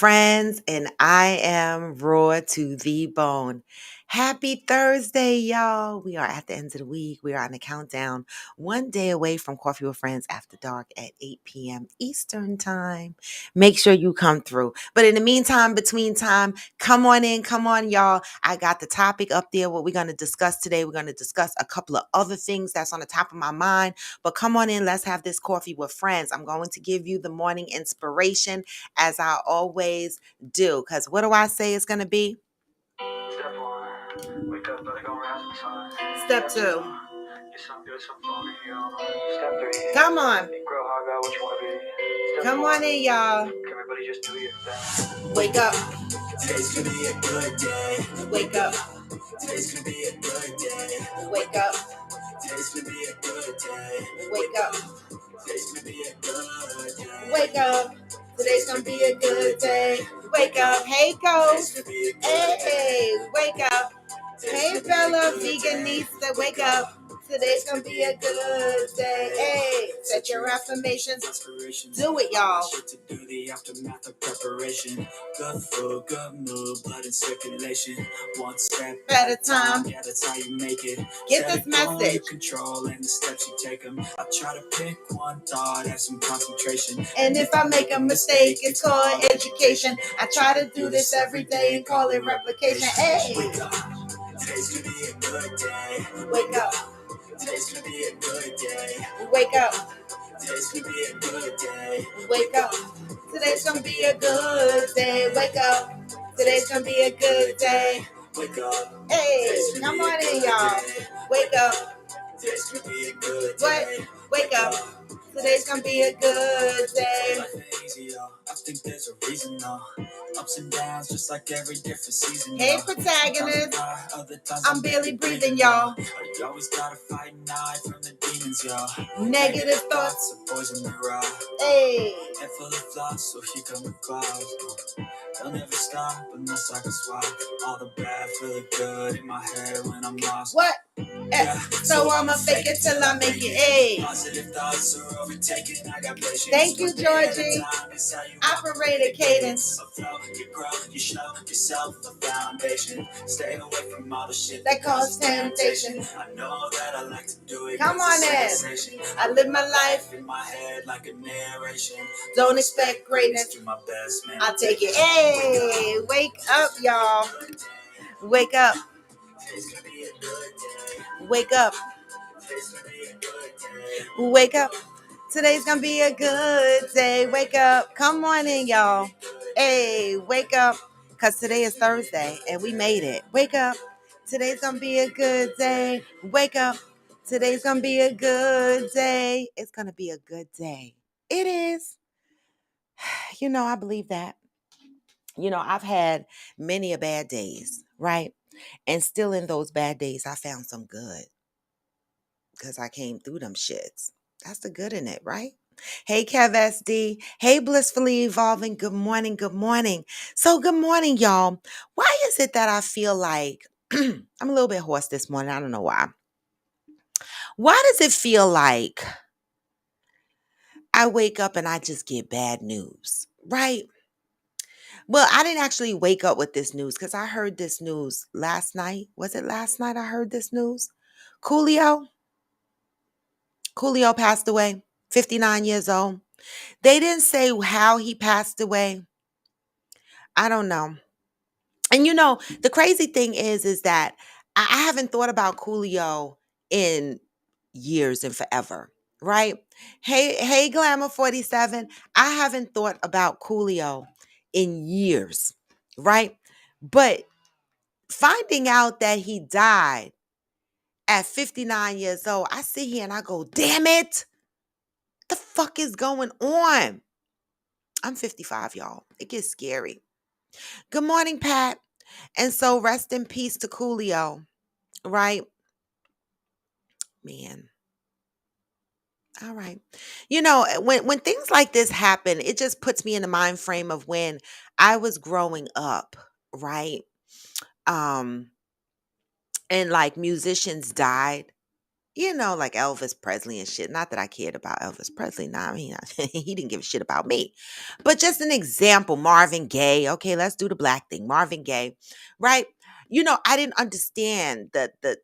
friends, and I am raw to the bone. Happy Thursday, y'all. We are at the end of the week. We are on the countdown, one day away from Coffee with Friends After Dark at 8 p.m. Eastern Time. Make sure you come through. But in the meantime, between time, come on in, come on, y'all. I got the topic up there, what we're going to discuss today. We're going to discuss a couple of other things that's on the top of my mind. But come on in, let's have this Coffee with Friends. I'm going to give you the morning inspiration as I always do. Because what do I say it's going to be? Step one, wake up, better go rise and sun. Step two, get some good, some funky, y'all. Step three, come on. Grow hard about what you want to be. Step come four, on in, y'all. Everybody just do your thing. Wake up. Today's gonna be a good day. Wake up. Today's gonna be a good day. Wake up. Today's gonna be a good day. Wake up. Today's gonna be a good day. Wake up. Today's gonna be a good day. Wake up. Hey, Coach. Hey, wake up. Hey, Bella Veganista, wake up. Today's gonna be a good day. Hey, set your affirmations. Do it, y'all. To do the aftermath of preparation. Good food, good mood, blood in circulation. One step at a time. Yeah, that's how you make it. Get this message. Control and the steps you take them. I try to pick one thought, have some concentration. And if I make a mistake, it's called education. I try to do this every day and call it replication. Hey. Today's gonna be a good day. Wake up. Today's gonna be a good day. Wake up. Today's gonna be a good day. Wake up. Today's gonna be a good day. Wake up. Today's gonna be a good day. Wake up. Hey, come on in, y'all. Wake up. Today's gonna be a good day. Wake up. Today's gonna be a good day. I think there's a reason though. Ups and downs, just like every different season. Hey, protagonist. I'm barely breathing, y'all. You always gotta fight and hide from the demons, y'all. Negative thoughts are poison the rock. Hey. Head full of flaws, so here come the clouds. They'll never stop unless I can swap all the bad for the good in my head when I'm lost. What? Yeah. So I'ma fake it till I make it. Hey. Positive thoughts are overtaken. I got patience. Thank you, Georgie. Operate a cadence. You grow, you show yourself a foundation. Stay away from all the shit that causes temptation. I know that I like to do it. Come on in. I live my life in my head like a narration. Don't expect greatness. Do my best, man. I'll take it. Hey, wake up, y'all. Wake up. Wake up. Wake up. Today's gonna be a good day. Wake up. Come on in, y'all. Hey, wake up. Because today is Thursday and we made it. Wake up. Today's gonna be a good day. Wake up. Today's gonna be a good day. It's gonna be a good day. It is. I believe that. I've had many a bad days, right? And still in those bad days, I found some good because I came through them shits. That's the good in it, right? Hey, Kev SD. Hey, Blissfully Evolving. Good morning. Good morning. So, good morning, y'all. Why is it that I feel like I'm a little bit hoarse this morning? I don't know why. Why does it feel like I wake up and I just get bad news, right? Well, I didn't actually wake up with this news because I heard this news last night. Was it last night I heard this news? Coolio passed away, 59 years old. They didn't say how he passed away. I don't know. And the crazy thing is that I haven't thought about Coolio in years and forever, right? Hey, Glamour 47. I haven't thought about Coolio in years, right? But finding out that he died at 59 years old, I sit here and I go, damn it. What the fuck is going on? I'm 55, y'all. It gets scary. Good morning, Pat. And so rest in peace to Coolio, right? Man. All right. When things like this happen, it just puts me in the mind frame of when I was growing up, right? And like musicians died. like Elvis Presley and shit. Not that I cared about Elvis Presley. Nah, I mean, he didn't give a shit about me. But just an example, Marvin Gaye. Okay, let's do the black thing. Marvin Gaye, right? I didn't understand the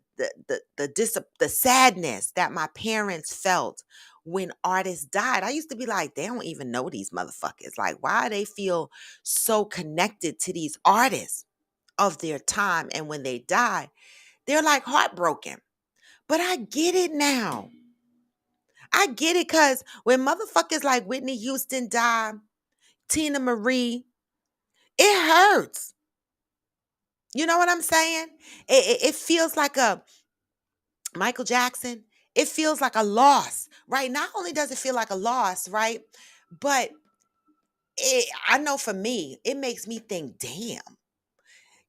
sadness that my parents felt when artists died. I used to be like, they don't even know these motherfuckers. Like, why they feel so connected to these artists of their time, and when they die, they're like heartbroken. But I get it now. I get it because when motherfuckers like Whitney Houston died, Tina Marie, it hurts. You know what I'm saying? It feels like a Michael Jackson. It feels like a loss, right? Not only does it feel like a loss, right? But I know for me, it makes me think, damn.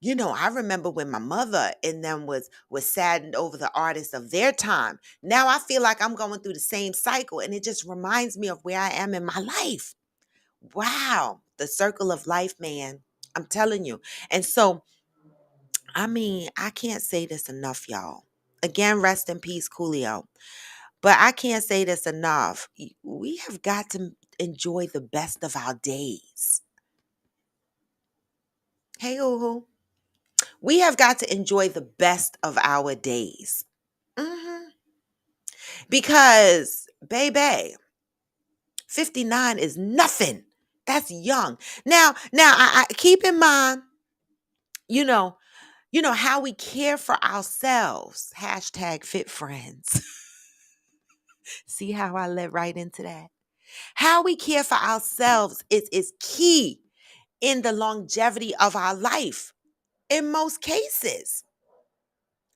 I remember when my mother and them was saddened over the artists of their time. Now I feel like I'm going through the same cycle, and it just reminds me of where I am in my life. Wow, the circle of life, man. I'm telling you. And so, I mean, I can't say this enough, y'all. Again, rest in peace, Coolio. But I can't say this enough. We have got to enjoy the best of our days. Hey, Uhu. We have got to enjoy the best of our days. hmm Because, baby, 59 is nothing. That's young. Now, I keep in mind, you know, how we care for ourselves. Hashtag fit friends. See how I led right into that? How we care for ourselves is key in the longevity of our life in most cases,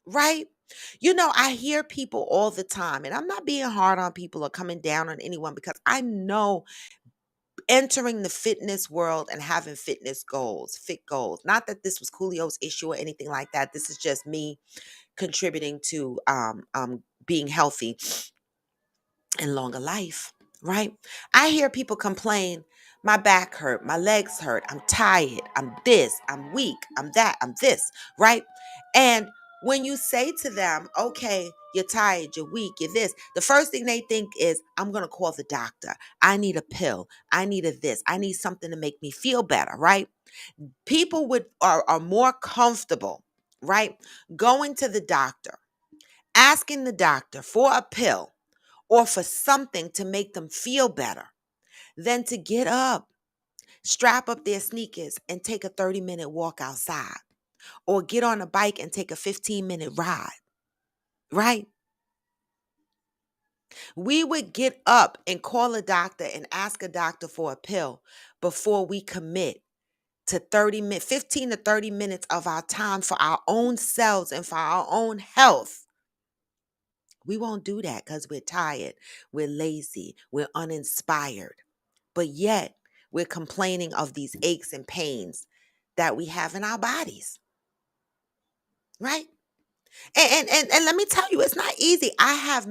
right? I hear people all the time, and I'm not being hard on people or coming down on anyone, because I know entering the fitness world and having fitness goals, fit goals. Not that this was Coolio's issue or anything like that. This is just me contributing to being healthy and longer life, right? I hear people complain, my back hurt, my legs hurt, I'm tired, I'm this, I'm weak, I'm that, I'm this, right? And when you say to them, okay, you're tired, you're weak, you're this, the first thing they think is, I'm going to call the doctor. I need a pill. I need a this. I need something to make me feel better, right? People are more comfortable, right? Going to the doctor, asking the doctor for a pill or for something to make them feel better than to get up, strap up their sneakers, and take a 30-minute walk outside, or get on a bike and take a 15-minute ride, right? We would get up and call a doctor and ask a doctor for a pill before we commit to 15 to 30 minutes of our time for our own selves and for our own health. We won't do that because we're tired, we're lazy, we're uninspired. But yet, we're complaining of these aches and pains that we have in our bodies, right? And let me tell you, it's not easy. I have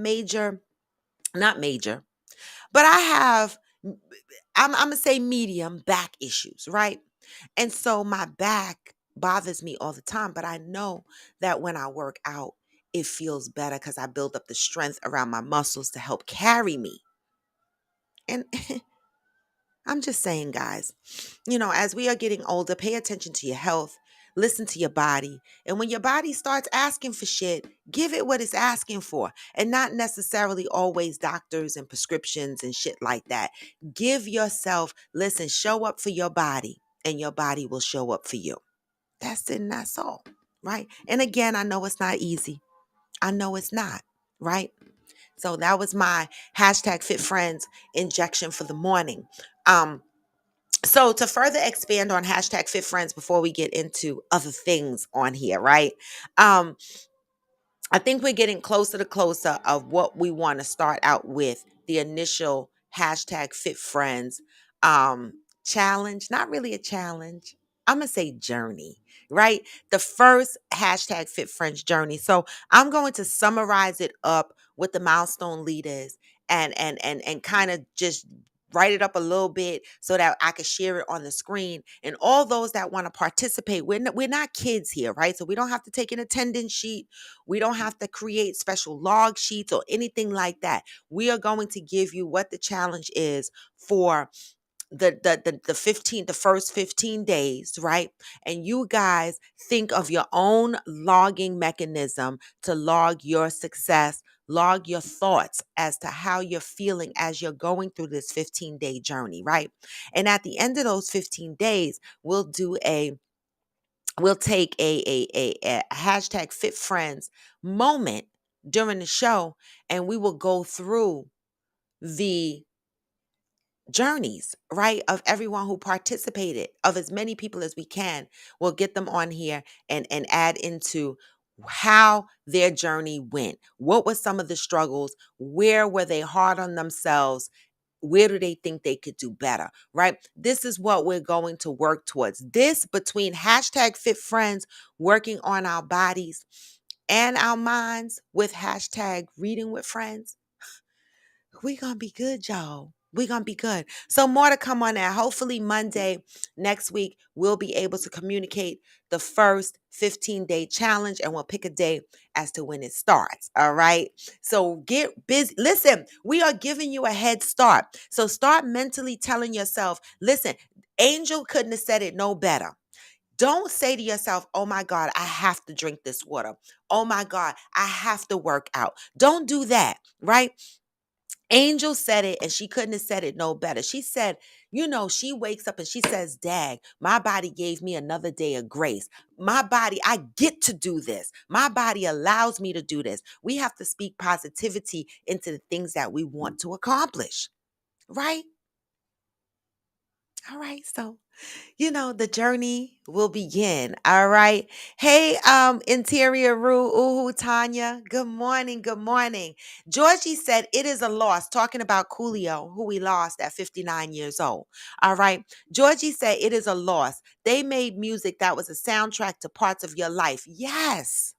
not major, but I have, I'm going to say medium back issues, right? And so my back bothers me all the time, but I know that when I work out, it feels better because I build up the strength around my muscles to help carry me. And I'm just saying, guys, as we are getting older, pay attention to your health, listen to your body. And when your body starts asking for shit, give it what it's asking for, and not necessarily always doctors and prescriptions and shit like that. Give yourself, listen, show up for your body, and your body will show up for you. That's it, and that's all, right? And again, I know it's not easy. I know it's not, right? So that was my hashtag Fit Friends injection for the morning. So to further expand on hashtag Fit Friends before we get into other things on here, right? Um, I think we're getting closer of what we want to start out with. The initial hashtag Fit Friends challenge, not really a challenge. I'm going to say journey, right? The first hashtag Fit Friends journey. So I'm going to summarize it up with the milestone leaders and kind of just write it up a little bit so that I could share it on the screen. And all those that want to participate, we're not kids here, right? So we don't have to take an attendance sheet. We don't have to create special log sheets or anything like that. We are going to give you what the challenge is for the first 15 days, right? And you guys think of your own logging mechanism to log your success, log your thoughts as to how you're feeling as you're going through this 15-day journey, right? And at the end of those 15 days, we'll take a hashtag fit friends moment during the show, and we will go through the journeys, right, of everyone who participated, of as many people as we can. We'll get them on here and add into how their journey went. What were some of the struggles? Where were they hard on themselves? Where do they think they could do better? Right? This is what we're going to work towards. This between hashtag fit friends, working on our bodies and our minds with hashtag reading with friends, we gonna be good, y'all. We gonna be good. So more to come on that. Hopefully Monday next week we'll be able to communicate the first 15-day challenge, and we'll pick a day as to when it starts. All right. So get busy. Listen, we are giving you a head start. So start mentally telling yourself, listen, Angel couldn't have said it no better. Don't say to yourself, oh my God, I have to drink this water. Oh my God, I have to work out. Don't do that, right? Angel said it, and she couldn't have said it no better. She said, she wakes up and she says, Dag, my body gave me another day of grace. My body, I get to do this. My body allows me to do this. We have to speak positivity into the things that we want to accomplish, right? All right. So the journey will begin. All right. Hey, Interior Rue, Uhu, Tanya. Good morning. Good morning. Georgie said it is a loss, talking about Coolio, who we lost at 59 years old. All right. Georgie said it is a loss. They made music that was a soundtrack to parts of your life. Yes.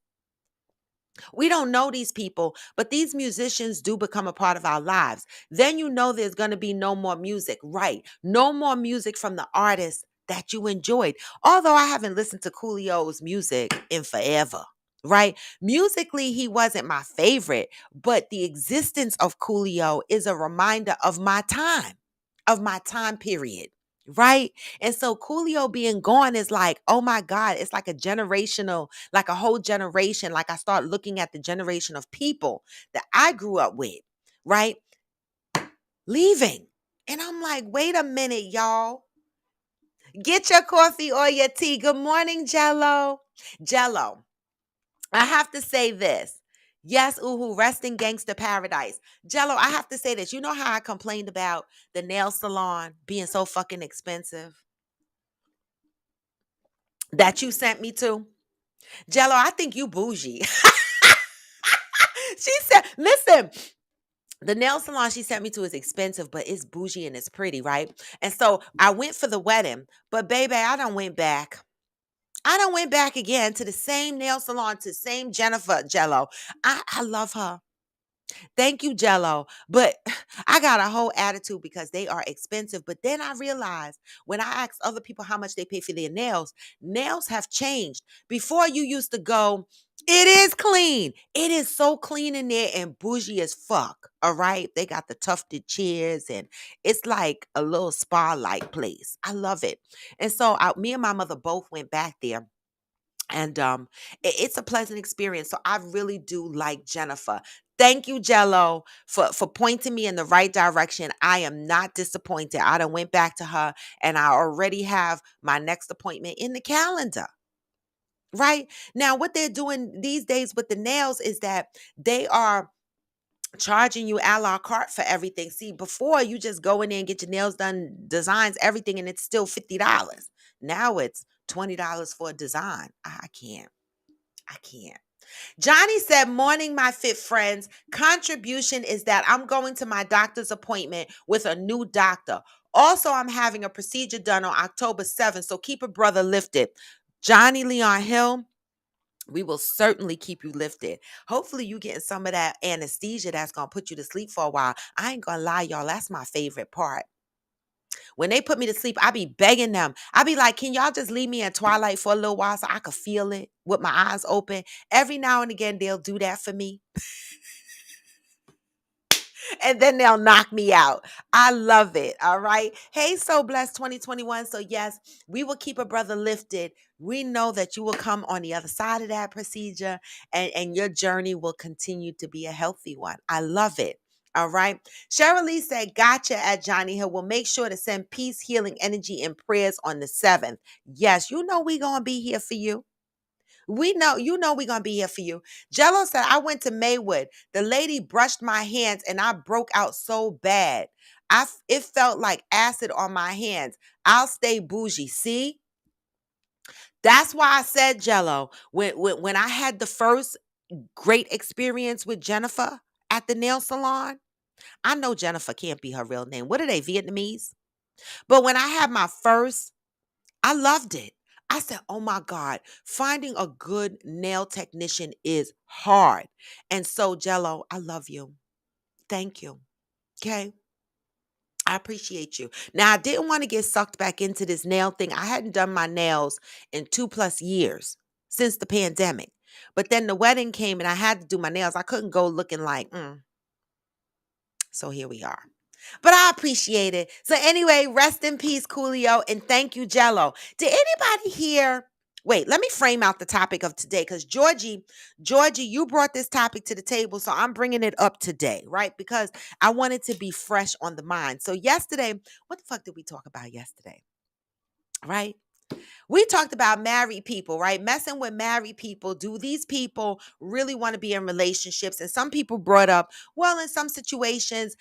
We don't know these people, but these musicians do become a part of our lives. Then there's going to be no more music, right? No more music from the artists that you enjoyed. Although I haven't listened to Coolio's music in forever, right? Musically, he wasn't my favorite, but the existence of Coolio is a reminder of my time period. Right. And so Coolio being gone is like, oh my God, it's like a generational, like a whole generation. Like I start looking at the generation of people that I grew up with, right? Leaving. And I'm like, wait a minute, y'all. Get your coffee or your tea. Good morning, Jello. Jello, I have to say this. Yes, Uhu, rest in gangster paradise. Jello, I have to say this. You know how I complained about the nail salon being so fucking expensive that you sent me to? Jello, I think you bougie. She said, listen, the nail salon she sent me to is expensive, but it's bougie and it's pretty, right? And so I went for the wedding, but baby, I done went back. I done went back again to the same nail salon, to same Jennifer Jello. I love her. Thank you, Jello. But I got a whole attitude because they are expensive. But then I realized when I asked other people how much they pay for their nails, nails have changed. Before you used to go, it is clean. It is so clean in there and bougie as fuck. All right. They got the tufted chairs and it's like a little spa like place. I love it. And so me and my mother both went back there, and it's a pleasant experience. So I really do like Jennifer. Thank you, Jello, for pointing me in the right direction. I am not disappointed. I done went back to her, and I already have my next appointment in the calendar. Right now, what they're doing these days with the nails is that they are charging you a la carte for everything. See, before you just go in there and get your nails done, designs, everything, and it's still $50. Now it's $20 for a design. I can't. I can't. Johnny said, morning, my fit friends. Contribution is that I'm going to my doctor's appointment with a new doctor. Also, I'm having a procedure done on October 7th, so keep a brother lifted. Johnny Leon Hill, we will certainly keep you lifted. Hopefully you getting some of that anesthesia that's going to put you to sleep for a while. I ain't going to lie, y'all. That's my favorite part. When they put me to sleep, I be begging them. I be like, can y'all just leave me in twilight for a little while so I could feel it with my eyes open? Every now and again, they'll do that for me. And then they'll knock me out. I love it. All right. Hey, so blessed 2021. So, yes, we will keep a brother lifted. We know that you will come on the other side of that procedure and your journey will continue to be a healthy one. I love it. All right. Cheryl Lee said, gotcha at Johnny Hill. We'll make sure to send peace, healing, energy, and prayers on the 7th. Yes, you know we're going to be here for you. We know, you know, we're going to be here for you. Jello said, I went to Maywood. The lady brushed my hands and I broke out so bad. It felt like acid on my hands. I'll stay bougie. See, that's why I said, Jello, when I had the first great experience with Jennifer at the nail salon, I know Jennifer can't be her real name. What are they, Vietnamese? But when I had my first, I loved it. I said, oh my God, finding a good nail technician is hard. And so, Jello, I love you. Thank you. Okay. I appreciate you. Now, I didn't want to get sucked back into this nail thing. I hadn't done my nails in 2+ years since the pandemic. But then the wedding came and I had to do my nails. I couldn't go looking like, So here we are. But I appreciate it. So anyway, rest in peace, Coolio, and thank you, Jello. Did anybody here? Wait, let me frame out the topic of today because Georgie, you brought this topic to the table, so I'm bringing it up today, right? Because I want it to be fresh on the mind. So yesterday, what the fuck did we talk about yesterday? Right? We talked about married people, right? Messing with married people. Do these people really want to be in relationships? And some people brought up, well, in some situations,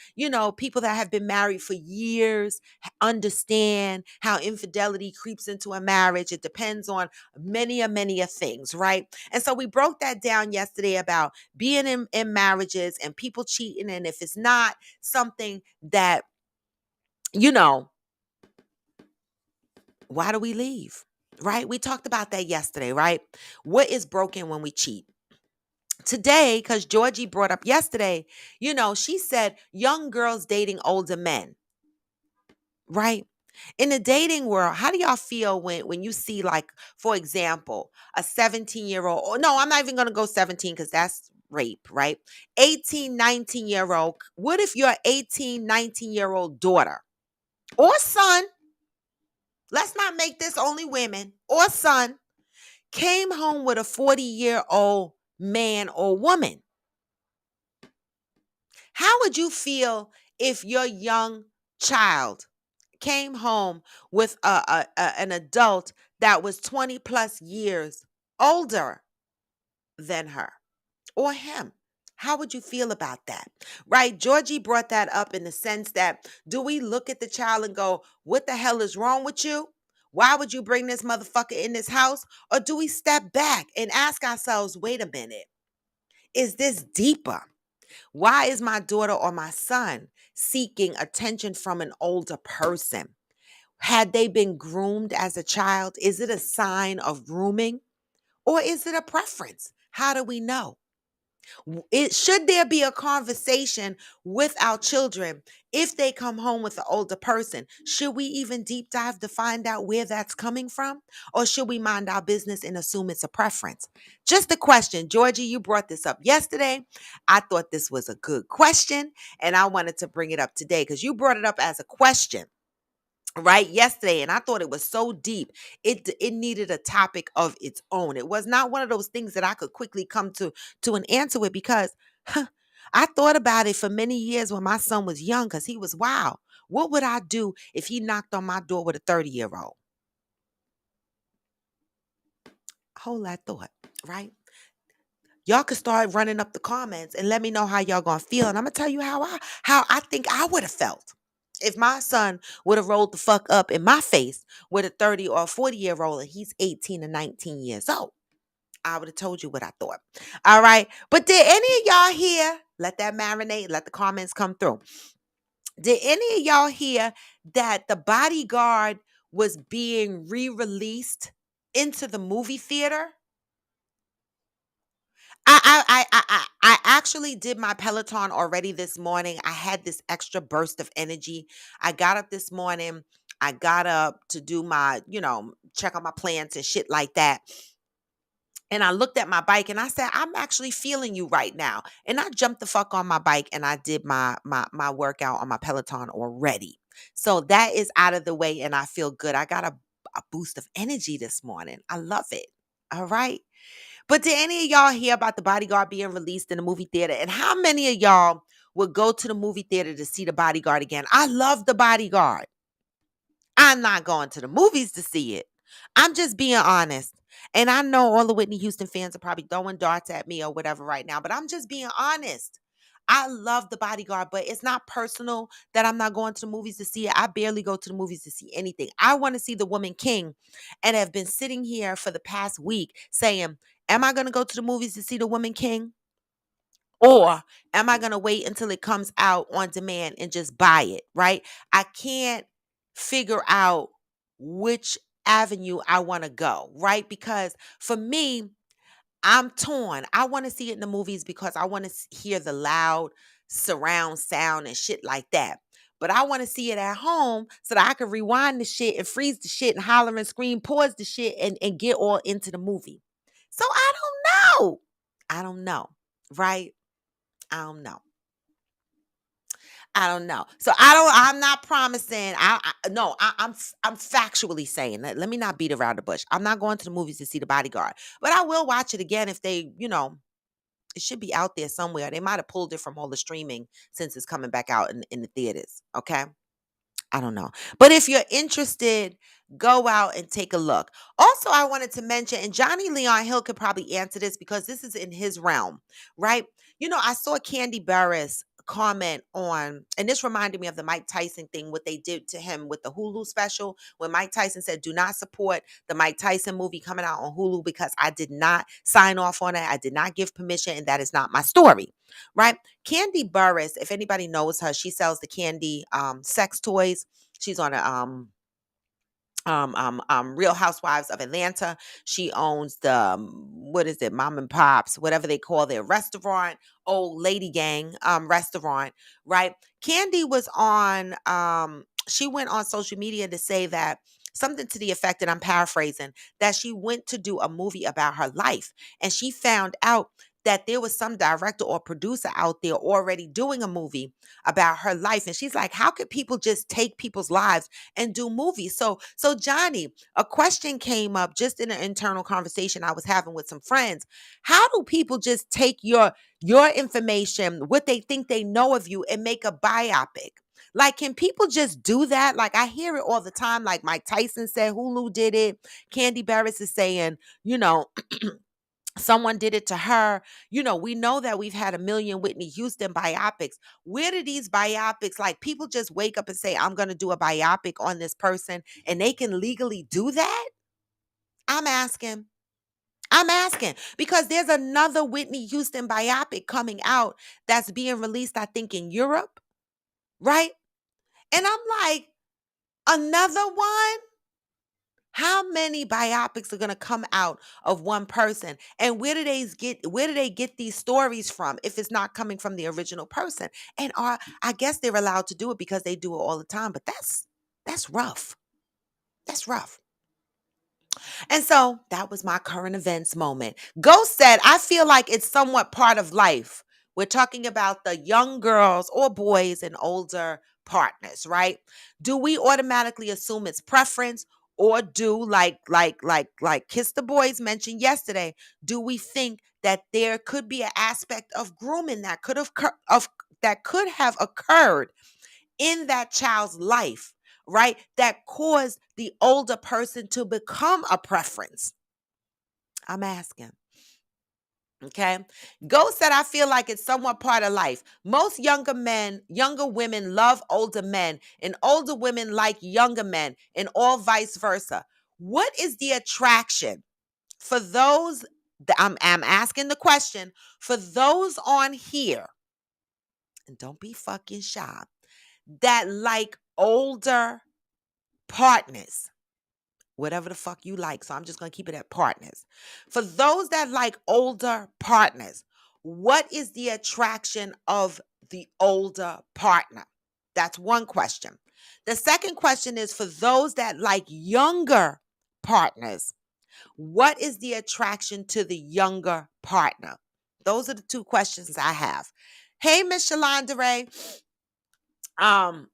people that have been married for years understand how infidelity creeps into a marriage. It depends on many a things, right? And so we broke that down yesterday about being in marriages and people cheating. And if it's not something that, you know, why do we leave? Right? We talked about that yesterday, right? What is broken when we cheat? Today, because Georgie brought up yesterday, she said young girls dating older men, right? In the dating world, how do y'all feel when you see, like, for example, a 17-year-old, or no, I'm not even going to go 17 because that's rape, right? 18, 19-year-old. What if your 18, 19-year-old daughter or son, let's not make this only women, or son, came home with a 40-year-old man or woman? How would you feel if your young child came home with an adult that was 20 plus years older than her or him? How would you feel about that? Right? Georgie brought that up in the sense that, do we look at the child and go, what the hell is wrong with you? Why would you bring this motherfucker in this house? Or do we step back and ask ourselves, wait a minute, is this deeper? Why is my daughter or my son seeking attention from an older person? Had they been groomed as a child? Is it a sign of grooming or is it a preference? How do we know? Should there be a conversation with our children if they come home with an older person? Should we even deep dive to find out where that's coming from? Or should we mind our business and assume it's a preference? Just a question. Georgie, you brought this up yesterday. I thought this was a good question, and I wanted to bring it up today because you brought it up as a question, right, yesterday, and I thought it was so deep it needed a topic of its own. It was not one of those things that I could quickly come to an answer with because I thought about it for many years when my son was young because he was wild. What would I do if he knocked on my door with a 30-year-old? Hold that thought, right? Y'all could start running up the comments and let me know how y'all gonna feel. And I'm gonna tell you how I think I would have felt if my son would have rolled the fuck up in my face with a 30 or 40-year-old and he's 18 or 19 years old. I would have told you what I thought. All right. But did any of y'all hear? Let that marinate, let the comments come through. Did any of y'all hear that The Bodyguard was being re-released into the movie theater? I actually did my Peloton already this morning. I had this extra burst of energy. I got up this morning. I got up to do my, check on my plants and shit like that. And I looked at my bike and I said, I'm actually feeling you right now. And I jumped the fuck on my bike and I did my workout on my Peloton already. So that is out of the way and I feel good. I got a boost of energy this morning. I love it. All right. But did any of y'all hear about the Bodyguard being released in the movie theater? And how many of y'all would go to the movie theater to see the Bodyguard again? I love the Bodyguard. I'm not going to the movies to see it. I'm just being honest. And I know all the Whitney Houston fans are probably throwing darts at me or whatever right now, but I'm just being honest. I love The Bodyguard, but it's not personal that I'm not going to the movies to see it. I barely go to the movies to see anything. I want to see The Woman King and have been sitting here for the past week saying, am I going to go to the movies to see The Woman King? Or am I going to wait until it comes out on demand and just buy it, right? I can't figure out which avenue I want to go, right? Because for me, I'm torn. I want to see it in the movies because I want to hear the loud surround sound and shit like that. But I want to see it at home so that I can rewind the shit and freeze the shit and holler and scream, pause the shit and get all into the movie. So I don't know. I don't know, right? I don't know. I don't know. So I'm not promising. No, I'm factually saying that. Let me not beat around the bush. I'm not going to the movies to see The Bodyguard, but I will watch it again if they, it should be out there somewhere. They might have pulled it from all the streaming since it's coming back out in the theaters. Okay. I don't know. But if you're interested, go out and take a look. Also, I wanted to mention, and Johnny Leon Hill could probably answer this because this is in his realm, right? I saw Candy Barris comment on, and this reminded me of the Mike Tyson thing, what they did to him with the Hulu special, when Mike Tyson said, do not support the Mike Tyson movie coming out on Hulu because I did not sign off on it. I did not give permission, and that is not my story, right? Candy Burris, if anybody knows her, she sells the candy sex toys. She's on a Real Housewives of Atlanta. She owns the what is it, Mom and Pops, whatever they call their restaurant, Old Lady Gang restaurant, right? Candy was on she went on social media to say that something to the effect, and I'm paraphrasing, that she went to do a movie about her life and she found out that there was some director or producer out there already doing a movie about her life. And she's like, how could people just take people's lives and do movies? So Johnny, a question came up just in an internal conversation I was having with some friends. How do people just take your information, what they think they know of you, and make a biopic? Like, can people just do that? Like, I hear it all the time. Like Mike Tyson said, Hulu did it. Candy Barris is saying, someone did it to her. We know that we've had a million Whitney Houston biopics. Where do these biopics, like, people just wake up and say, I'm going to do a biopic on this person and they can legally do that? I'm asking. I'm asking because there's another Whitney Houston biopic coming out that's being released, I think, in Europe, right? And I'm like, another one? How many biopics are going to come out of one person? And where do they get these stories from if it's not coming from the original person? And I guess they're allowed to do it because they do it all the time, but that's rough. That's rough. And so that was my current events moment. Ghost said, I feel like it's somewhat part of life. We're talking about the young girls or boys and older partners, right? Do we automatically assume it's preference, or do like Kiss the Boys mentioned yesterday, do we think that there could be an aspect of grooming that could have occurred in that child's life, right? That caused the older person to become a preference? I'm asking. Okay. Ghost said, I feel like it's somewhat part of life. Most younger women love older men, and older women like younger men, and all vice versa. What is the attraction for those? I'm asking the question for those on here, and don't be fucking shy, that like older partners, whatever the fuck you like. So I'm just going to keep it at partners. For those that like older partners, what is the attraction of the older partner? That's one question. The second question is for those that like younger partners. What is the attraction to the younger partner? Those are the two questions I have. Hey, Miss Shalonda Ray. Um,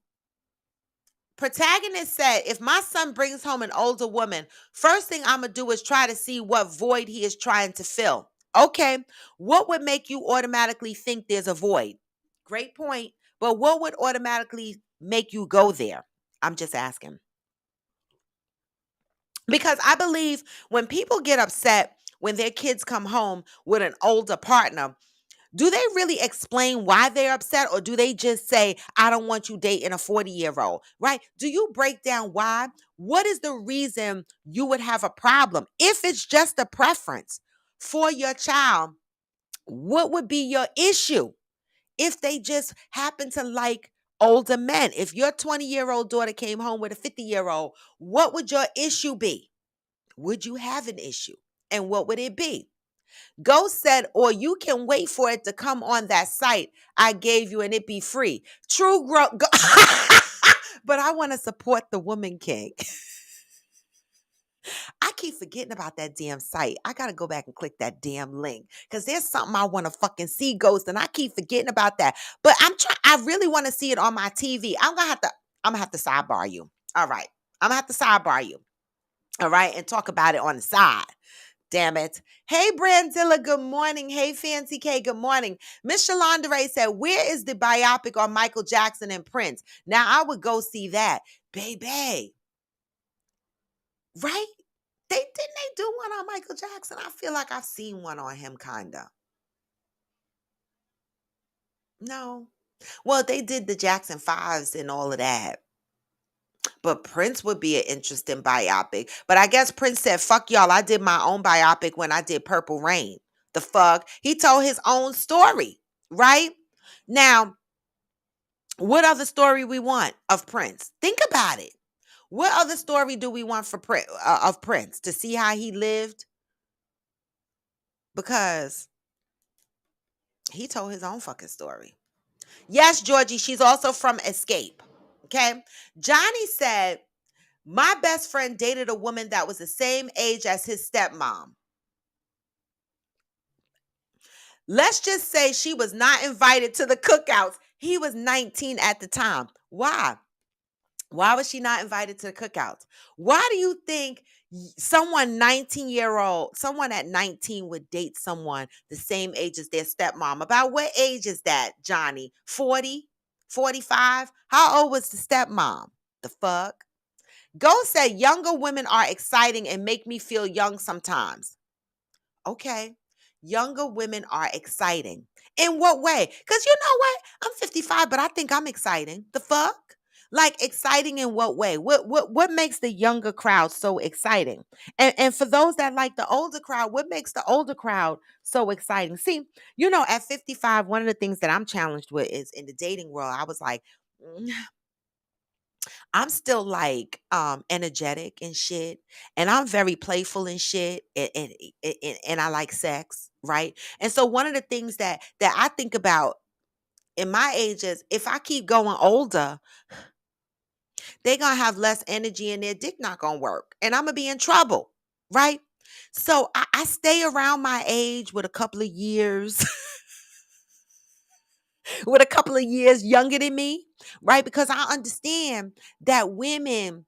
Protagonist said, if my son brings home an older woman, first thing I'm going to do is try to see what void he is trying to fill. Okay, what would make you automatically think there's a void? Great point. But what would automatically make you go there? I'm just asking. Because I believe when people get upset when their kids come home with an older partner, do they really explain why they're upset, or do they just say, I don't want you dating a 40-year-old, right? Do you break down why? What is the reason you would have a problem? If it's just a preference for your child, what would be your issue if they just happen to like older men? If your 20-year-old daughter came home with a 50-year-old, what would your issue be? Would you have an issue? And what would it be? Ghost said, or you can wait for it to come on that site I gave you and it be free. True growth. But I want to support the woman king. I keep forgetting about that damn site. I got to go back and click that damn link because there's something I want to fucking see, Ghost, and I keep forgetting about that. But I really want to see it on my TV. I'm gonna have to sidebar you. All right. I'm gonna have to sidebar you. All right, and talk about it on the side. Damn it. Hey, Brandilla, good morning. Hey, Fancy K, good morning. Miss Shalonda Ray said, where is the biopic on Michael Jackson and Prince? Now, I would go see that. Baby. Right? Didn't they do one on Michael Jackson? I feel like I've seen one on him, kinda. No. Well, they did the Jackson Fives and all of that. But Prince would be an interesting biopic. But I guess Prince said, fuck y'all. I did my own biopic when I did Purple Rain. The fuck? He told his own story, right? Now, what other story we want of Prince? Think about it. What other story do we want for of Prince? To see how he lived? Because he told his own fucking story. Yes, Georgie, she's also from Escape. Okay? Johnny said, my best friend dated a woman that was the same age as his stepmom. Let's just say she was not invited to the cookouts. He was 19 at the time. Why? Why was she not invited to the cookouts? Why do you think someone at 19 would date someone the same age as their stepmom? About what age is that, Johnny? 40? 45? How old was the stepmom? The fuck? Ghost said younger women are exciting and make me feel young sometimes. Okay. Younger women are exciting. In what way? Because you know what? I'm 55, but I think I'm exciting. The fuck? Like exciting in what way? What makes the younger crowd so exciting? And for those that like the older crowd, what makes the older crowd so exciting? See, at 55, one of the things that I'm challenged with is in the dating world, I was like, I'm still like energetic and shit, and I'm very playful and shit, and I like sex, right? And so one of the things that I think about in my age is if I keep going older, they're gonna have less energy and their dick not gonna work, and I'm gonna be in trouble, right? So I stay around my age with a couple of years, with a couple of years younger than me, right? Because I understand that women,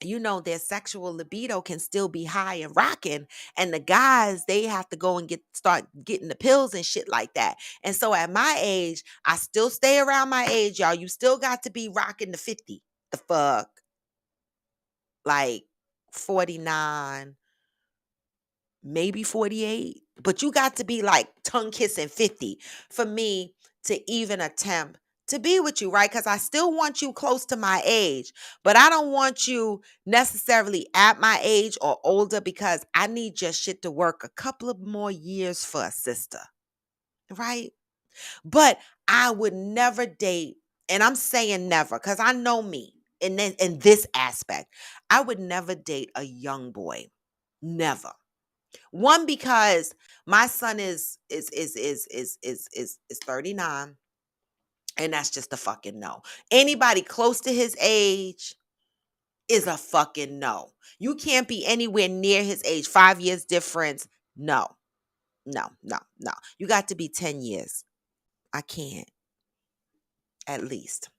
their sexual libido can still be high and rocking, and the guys, they have to go and start getting the pills and shit like that. And so at my age, I still stay around my age, y'all. You still got to be rocking the 50. The fuck? Like 49, maybe 48, but you got to be like tongue kissing 50 for me to even attempt to be with you, right? Because I still want you close to my age, but I don't want you necessarily at my age or older because I need your shit to work a couple of more years for a sister, right? But I would never date, and I'm saying never because I know me in this aspect. I would never date a young boy. Never. One, because my son is 39, And that's just a fucking no. Anybody close to his age is a fucking no. You can't be anywhere near his age. 5 years difference. No, no, no, no. You got to be 10 years. I can't, at least.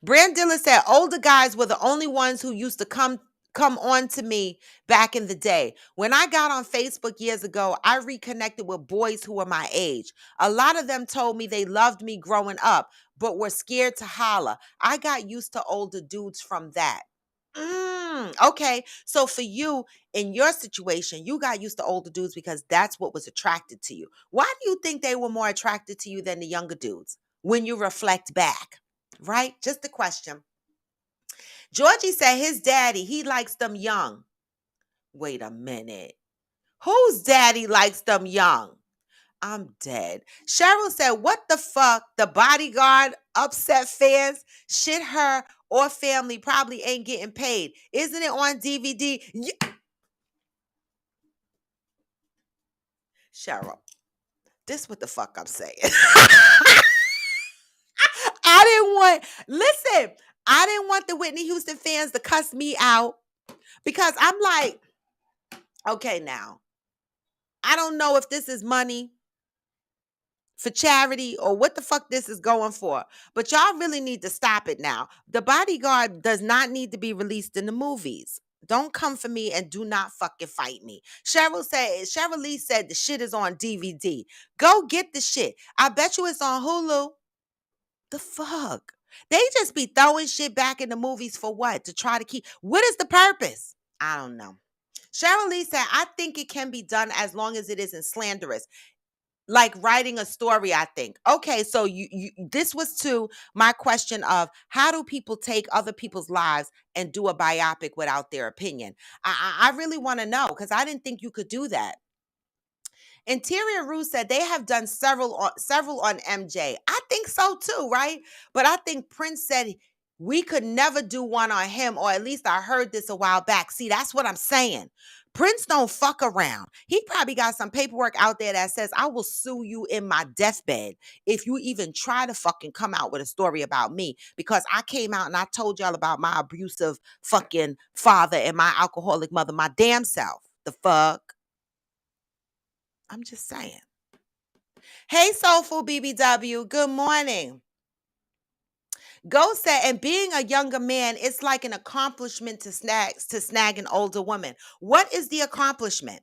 Brandilla said older guys were the only ones who used to come on to me back in the day. When I got on Facebook years ago, I reconnected with boys who were my age. A lot of them told me they loved me growing up, but were scared to holler. I got used to older dudes from that. Okay. So for you, in your situation, you got used to older dudes because that's what was attracted to you. Why do you think they were more attracted to you than the younger dudes when you reflect back? Right? Just a question. Georgie said his daddy, he likes them young. Wait a minute. Whose daddy likes them young? I'm dead. Cheryl said, what the fuck? The bodyguard upset fans? Shit, her or family probably ain't getting paid. Isn't it on DVD? Cheryl, this what the fuck I'm saying. I didn't want, listen, I didn't want the Whitney Houston fans to cuss me out because I'm like, okay, now, I don't know if this is money for charity or what the fuck this is going for. But y'all really need to stop it now. The Bodyguard does not need to be released in the movies. Don't come for me and do not fucking fight me. Cheryl Lee said the shit is on DVD. Go get the shit. I bet you it's on Hulu. The fuck? They just be throwing shit back in the movies for what? To try to keep, what is the purpose? I don't know. Cheryl Lee said, I think it can be done as long as it isn't slanderous, like writing a story. I think, okay, so you this was to my question of how do people take other people's lives and do a biopic without their opinion. I really want to know, because I didn't think you could do that. Interior Rue said they have done several on MJ. I think so too, right? But I think Prince said we could never do one on him, or at least I heard this a while back. See, that's what I'm saying. Prince don't fuck around. He probably got some paperwork out there that says, I will sue you in my deathbed if you even try to fucking come out with a story about me, because I came out and I told y'all about my abusive fucking father and my alcoholic mother, my damn self. The fuck? I'm just saying. Hey, Soulful BBW, good morning. Ghost said, and being a younger man, it's like an accomplishment to snag an older woman. What is the accomplishment?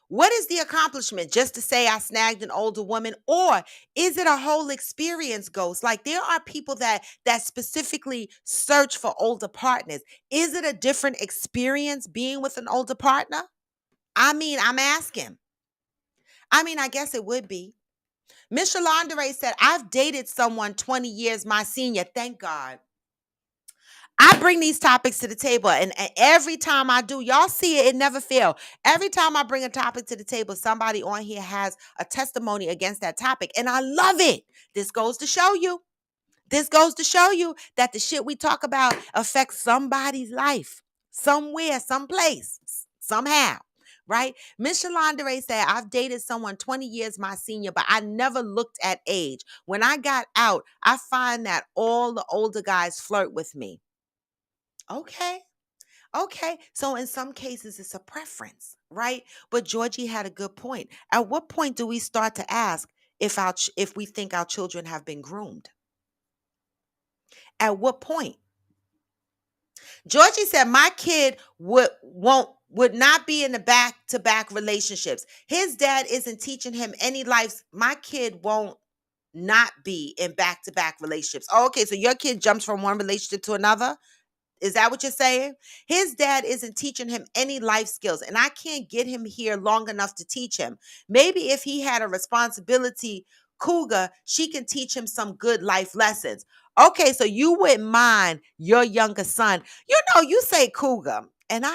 What is the accomplishment? Just to say I snagged an older woman? Or is it a whole experience, Ghost? Like there are people that specifically search for older partners. Is it a different experience being with an older partner? I mean, I'm asking. I mean, I guess it would be. Miss Shalandere said, I've dated someone 20 years my senior. Thank God. I bring these topics to the table, and every time I do, y'all see it, it never fails. Every time I bring a topic to the table, somebody on here has a testimony against that topic, and I love it. This goes to show you. This goes to show you that the shit we talk about affects somebody's life somewhere, someplace, somehow. Right? Miss Shalandere said, I've dated someone 20 years my senior, but I never looked at age. When I got out, I find that all the older guys flirt with me. Okay. Okay. So in some cases, it's a preference, right? But Georgie had a good point. At what point do we start to ask if we think our children have been groomed? At what point? Georgie said, my kid would not be in the back-to-back relationships. His dad isn't teaching him any life. My kid won't not be in back-to-back relationships. Oh, okay, so your kid jumps from one relationship to another? Is that what you're saying? His dad isn't teaching him any life skills, and I can't get him here long enough to teach him. Maybe if he had a responsibility cougar, she can teach him some good life lessons. Okay, so you wouldn't mind your younger son. You know, you say cougar, and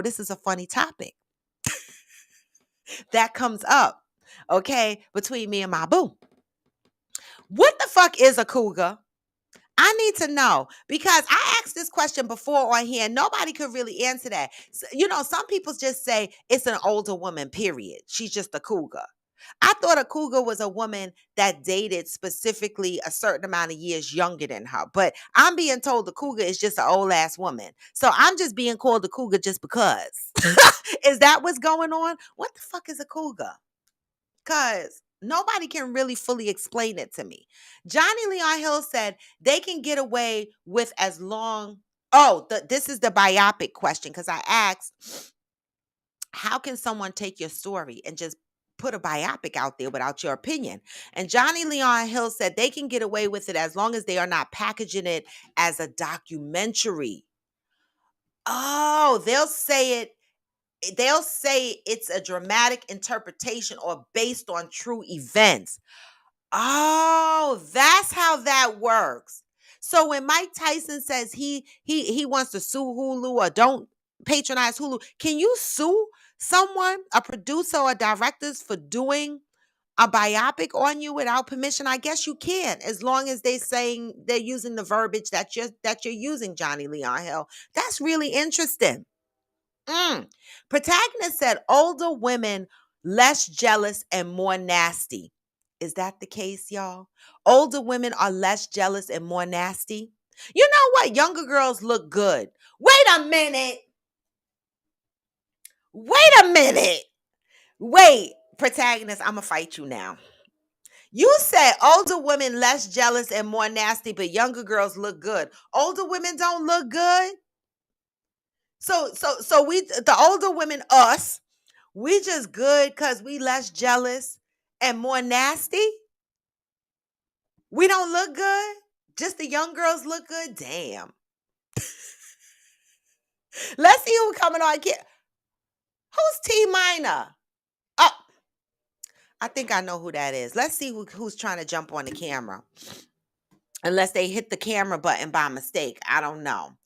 this is a funny topic that comes up, okay, between me and my boo. What the fuck is a cougar? I need to know, because I asked this question before on here and nobody could really answer that. Some people just say it's an older woman, period. She's just a cougar. I thought a cougar was a woman that dated specifically a certain amount of years younger than her. But I'm being told the cougar is just an old ass woman. So I'm just being called a cougar just because. Is that what's going on? What the fuck is a cougar? Because nobody can really fully explain it to me. Johnny Leon Hill said they can get away with as long. Oh, this is the biopic question because I asked, how can someone take your story and just put a biopic out there without your opinion? And Johnny Leon Hill said they can get away with it as long as they are not packaging it as a documentary. Oh, they'll say it's a dramatic interpretation or based on true events. Oh, that's how that works. So when Mike Tyson says he wants to sue Hulu or don't patronize Hulu, can you sue someone, a producer or directors for doing a biopic on you without permission? I guess you can, as long as they're using the verbiage that you're using, Johnny Leon Hill. That's really interesting. Mm. Protagonist said older women less jealous and more nasty. Is that the case, y'all? Older women are less jealous and more nasty. You know what? Younger girls look good. Wait a minute. Wait a minute. Wait, protagonist, I'm going to fight you now. You said older women less jealous and more nasty, but younger girls look good. Older women don't look good. So we, the older women, us, we just good because we less jealous and more nasty. We don't look good. Just the young girls look good. Damn. Let's see who coming on. Who's T Minor? Oh, I think I know who that is. Let's see who's trying to jump on the camera. Unless they hit the camera button by mistake. I don't know.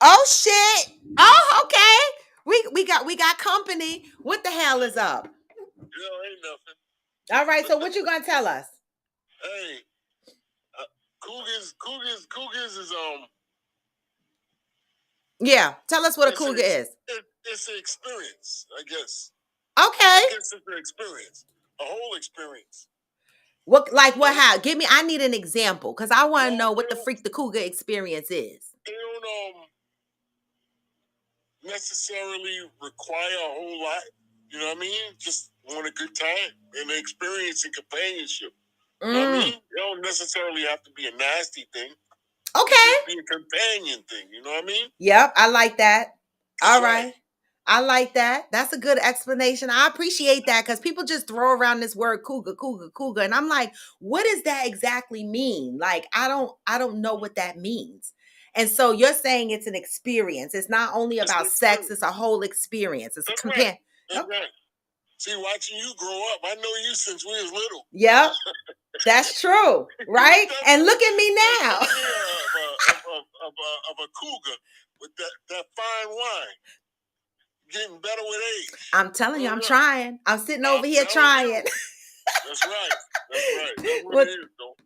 Oh shit. Oh, okay. We got company. What the hell is up? Ain't nothing. All right. So what you gonna tell us? Hey, Cougars is Yeah. Tell us what a cougar is. It's an experience, I guess. Okay. I guess it's an experience, a whole experience. What, like what? How? Give me. I need an example because I want to know what the freak the cougar experience is. They don't necessarily require a whole lot. You know what I mean? Just want a good time and an experience and companionship. You know what I mean? It don't necessarily have to be a nasty thing. Okay. It be a companion thing. You know what I mean? Yep, I like that. That's All right. right. I like that. That's a good explanation. I appreciate that because people just throw around this word cougar, and I'm like, what does that exactly mean? Like, I don't know what that means. And so you're saying it's an experience. It's not only about sex; it's a whole experience. It's a companion. That's right. See, watching you grow up, I know you since we was little. Yep, that's true, right? And look at me now. Of a cougar with that fine wine, getting better with age. I'm telling you, I'm trying. I'm sitting over here trying. That's right. That's right. That's what it is, though.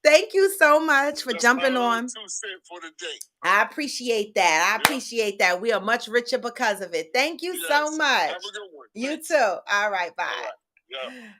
Thank you so much for jumping on. 2 cents for the day. I appreciate that. I appreciate that. We are much richer because of it. Thank you so much. Have a good one. You too. All right. Bye. All right. Yeah.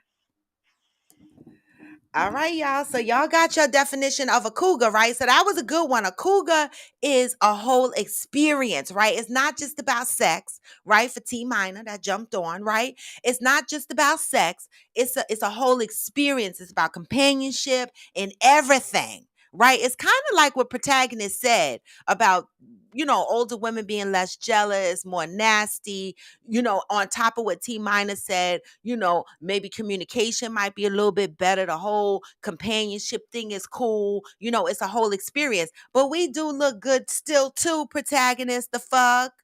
All right, y'all. So y'all got your definition of a cougar, right? So that was a good one. A cougar is a whole experience, right? It's not just about sex, right? For T Minor that jumped on, right? It's not just about sex. It's a whole experience. It's about companionship and everything, right? It's kind of like what Protagonist said about, older women being less jealous, more nasty, on top of what T Minor said, maybe communication might be a little bit better. The whole companionship thing is cool. It's a whole experience. But we do look good still too, protagonist. The fuck?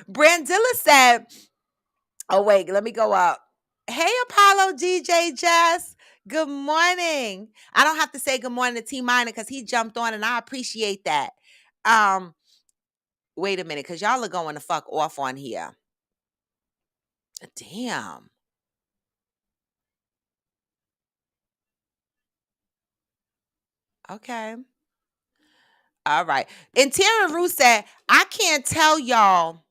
Brandilla said, oh, wait, let me go up. Hey, Apollo DJ Jess. Good morning. I don't have to say good morning to T Minor because he jumped on and I appreciate that. Wait a minute, because y'all are going to fuck off on here. Damn. Okay. All right. And Tara Rue said, I can't tell y'all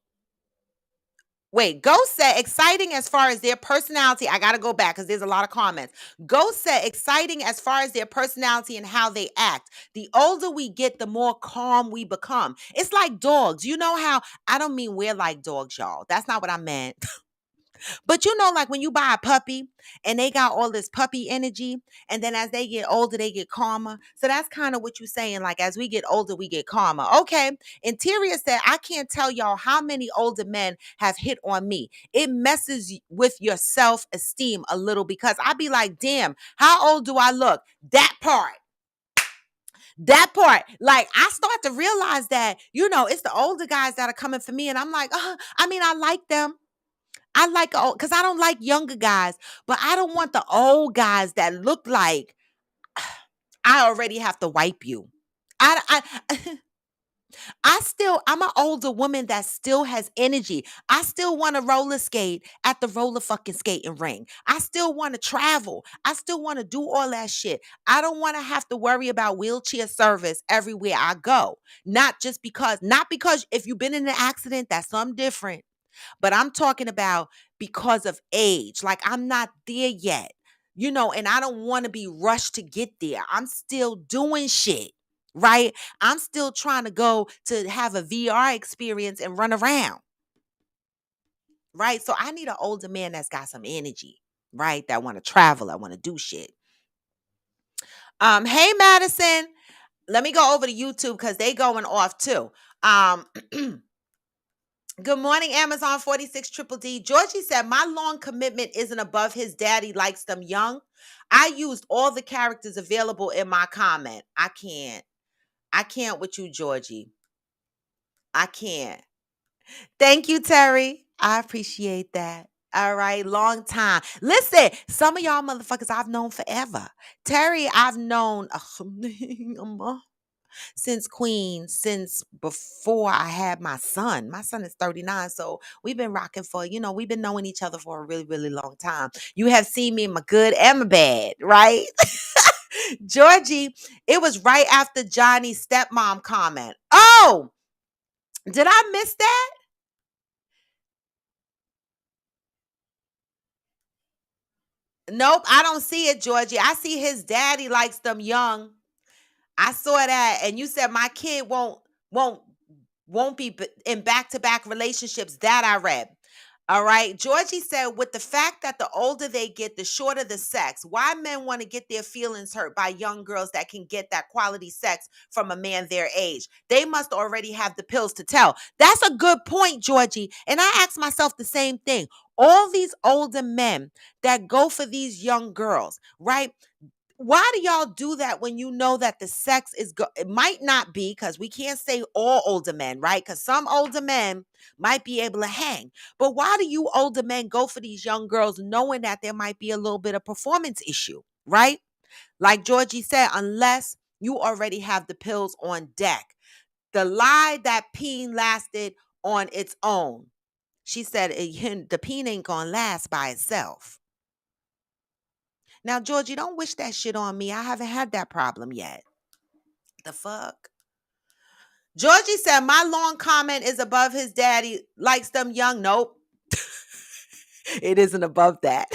Wait, Ghost said exciting as far as their personality. I gotta go back because there's a lot of comments. Ghost said exciting as far as their personality and how they act. The older we get, the more calm we become. It's like dogs. You know how I don't mean we're like dogs, y'all. That's not what I meant. But you know, like when you buy a puppy and they got all this puppy energy, and then as they get older, they get calmer. So that's kind of what you're saying. Like as we get older, we get calmer. Okay. Interior said, I can't tell y'all how many older men have hit on me. It messes with your self esteem a little because I be like, damn, how old do I look? That part. That part, like I start to realize that, it's the older guys that are coming for me. And I'm like, I mean, I like them. I like old because I don't like younger guys, but I don't want the old guys that look like I already have to wipe you. I I'm an older woman that still has energy. I still want to roller skate at the roller fucking skating ring. I still want to travel. I still want to do all that shit. I don't want to have to worry about wheelchair service everywhere I go. Not because if you've been in an accident, that's something different. But I'm talking about because of age. Like I'm not there yet, and I don't want to be rushed to get there. I'm still doing shit, right? I'm still trying to go to have a VR experience and run around, right? So I need an older man that's got some energy, right? That want to travel, I want to do shit. Hey Madison, let me go over to YouTube because they going off too. Um Good morning, Amazon 46 Triple D. Georgie said, my long commitment isn't above his daddy likes them young. I used all the characters available in my comment. I can't. I can't with you, Georgie. I can't. Thank you, Terry. I appreciate that. All right, long time. Listen, some of y'all motherfuckers I've known forever. Terry, I've known since Queen, since before I had my son. My son is 39. So we've been rocking we've been knowing each other for a really, really long time. You have seen me in my good and my bad, right? Georgie, it was right after Johnny's stepmom comment. Oh, did I miss that? Nope, I don't see it, Georgie. I see his daddy likes them young. I saw that, and you said my kid won't won't be in back-to-back relationships. That I read. All right. Georgie said, with the fact that the older they get, the shorter the sex, why men want to get their feelings hurt by young girls that can get that quality sex from a man their age? They must already have the pills to tell. That's a good point, Georgie. And I ask myself the same thing. All these older men that go for these young girls, right? Why do y'all do that when you know that the sex it might not be, because we can't say all older men, right? Because some older men might be able to hang. But why do you older men go for these young girls knowing that there might be a little bit of performance issue, right? Like Georgie said, unless you already have the pills on deck. The lie that peen lasted on its own. She said the peen ain't gonna last by itself. Now, Georgie, don't wish that shit on me. I haven't had that problem yet. The fuck? Georgie said, my long comment is above his daddy likes them young. Nope. It isn't above that.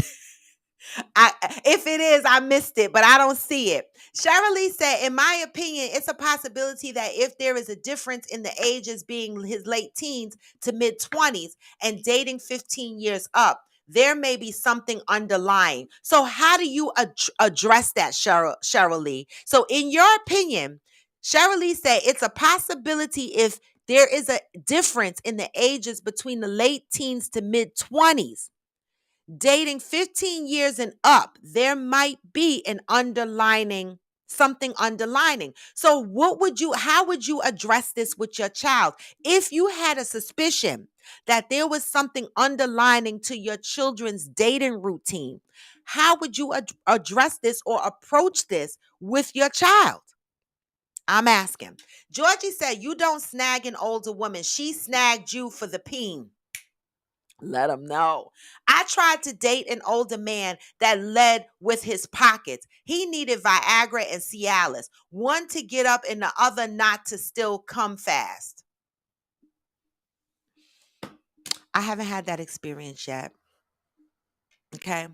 I If it is, I missed it, but I don't see it. Cheryl Lee said, in my opinion, it's a possibility that if there is a difference in the ages being his late teens to mid 20s and dating 15 years up, there may be something underlying. So how do you address that, Cheryl Lee? So in your opinion, Cheryl Lee said it's a possibility if there is a difference in the ages between the late teens to mid 20s dating 15 years and up, there might be an underlining, something underlining. So how would you address this with your child? If you had a suspicion that there was something underlining to your children's dating routine, how would you address this or approach this with your child? I'm asking. Georgie said, you don't snag an older woman. She snagged you for the peen. Let him know. I tried to date an older man that led with his pockets. He needed Viagra and Cialis, one to get up and the other not to still come fast. I haven't had that experience yet. Okay.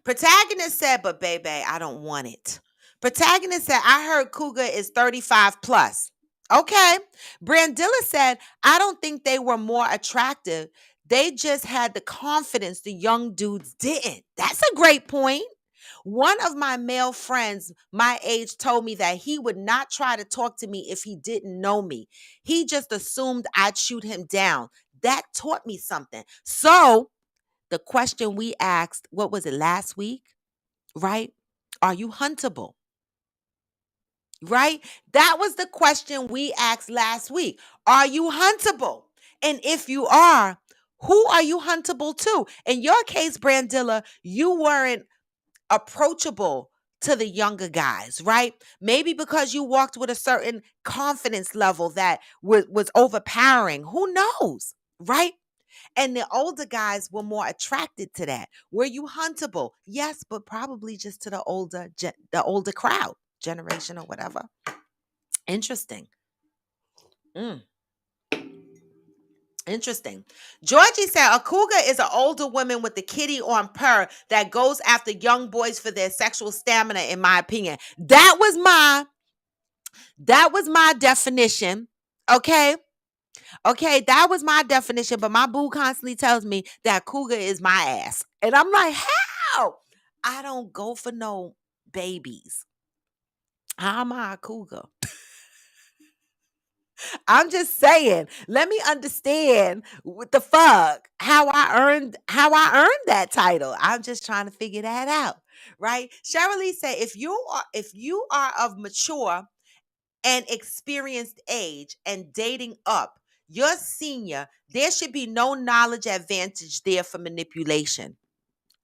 Protagonist said, but baby, I don't want it. Protagonist said, I heard Cougar is 35 plus. Okay. Brandilla said, I don't think they were more attractive. They just had the confidence the young dudes didn't. That's a great point. One of my male friends my age told me that he would not try to talk to me if he didn't know me. He just assumed I'd shoot him down. That taught me something. So, the question we asked, what was it, last week? Right? Are you huntable? Right? That was the question we asked last week. Are you huntable? And if you are, who are you huntable to? In your case, Brandilla, you weren't approachable to the younger guys, right? Maybe because you walked with a certain confidence level that was overpowering. Who knows? Right? And the older guys were more attracted to that. Were you huntable? Yes, but probably just to the older crowd, generation or whatever. Interesting. Mm, interesting. Georgie said a cougar is an older woman with the kitty on purr that goes after young boys for their sexual stamina, in my opinion. That was my definition. Okay. Okay, that was my definition, but my boo constantly tells me that cougar is my ass. And I'm like, how? I don't go for no babies. How am I a cougar? I'm just saying, let me understand what the fuck, how I earned that title. I'm just trying to figure that out. Right? Cheryl said, if you are of mature and experienced age and dating up, you're senior, there should be no knowledge advantage there for manipulation.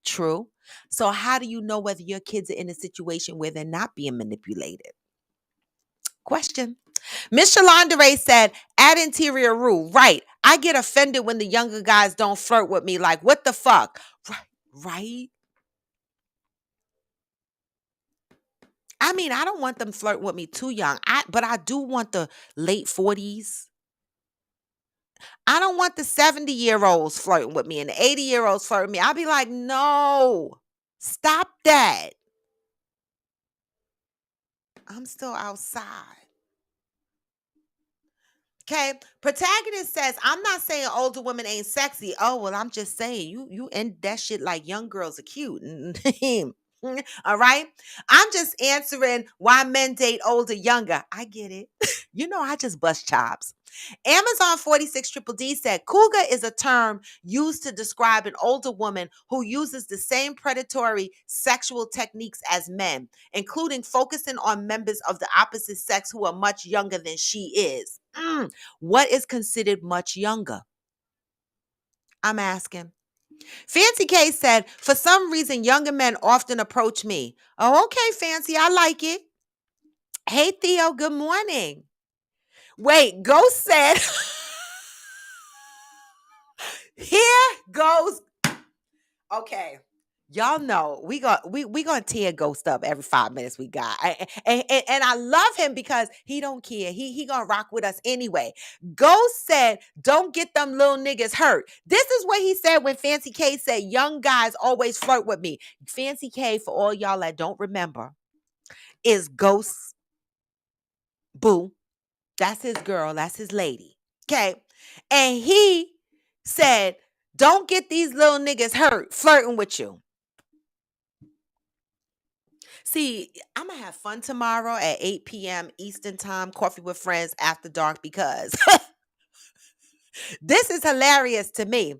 True. So, how do you know whether your kids are in a situation where they're not being manipulated? Question. Miss Shalandere said, add interior rule. Right. I get offended when the younger guys don't flirt with me. Like, what the fuck? Right. Right. I mean, I don't want them flirting with me too young. But I do want the late 40s. I don't want the 70-year-olds flirting with me and the 80-year-olds flirting with me. I'll be like, no, stop that. I'm still outside. Okay. Protagonist says, I'm not saying older women ain't sexy. Oh, well, I'm just saying you end that shit like young girls are cute. All right. I'm just answering why men date older, younger. I get it. I just bust chops. Amazon 46 Triple D said, cougar is a term used to describe an older woman who uses the same predatory sexual techniques as men, including focusing on members of the opposite sex who are much younger than she is. What is considered much younger? I'm asking. Fancy K said, for some reason, younger men often approach me. Oh, okay, Fancy, I like it. Hey, Theo, good morning. Wait, Ghost said, here goes. Okay. Y'all know we gonna tear Ghost up every 5 minutes we got, and I love him because he don't care. He gonna rock with us anyway. Ghost said, "Don't get them little niggas hurt." This is what he said when Fancy K said, "Young guys always flirt with me." Fancy K, for all y'all that don't remember, is Ghost boo. That's his girl. That's his lady. Okay, and he said, "Don't get these little niggas hurt flirting with you." See, I'm gonna have fun tomorrow at 8 p.m. Eastern Time, coffee with friends after dark, because this is hilarious to me.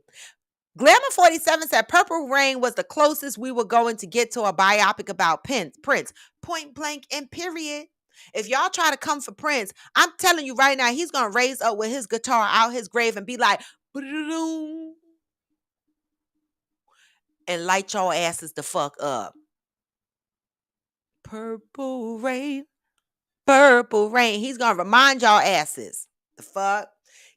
Glamour 47 said Purple Rain was the closest we were going to get to a biopic about Prince. Point blank and period. If y'all try to come for Prince, I'm telling you right now, he's gonna raise up with his guitar out his grave and be like, "Ba-da-doo," and light your asses the fuck up. Purple Rain. Purple Rain. He's gonna remind y'all asses. The fuck?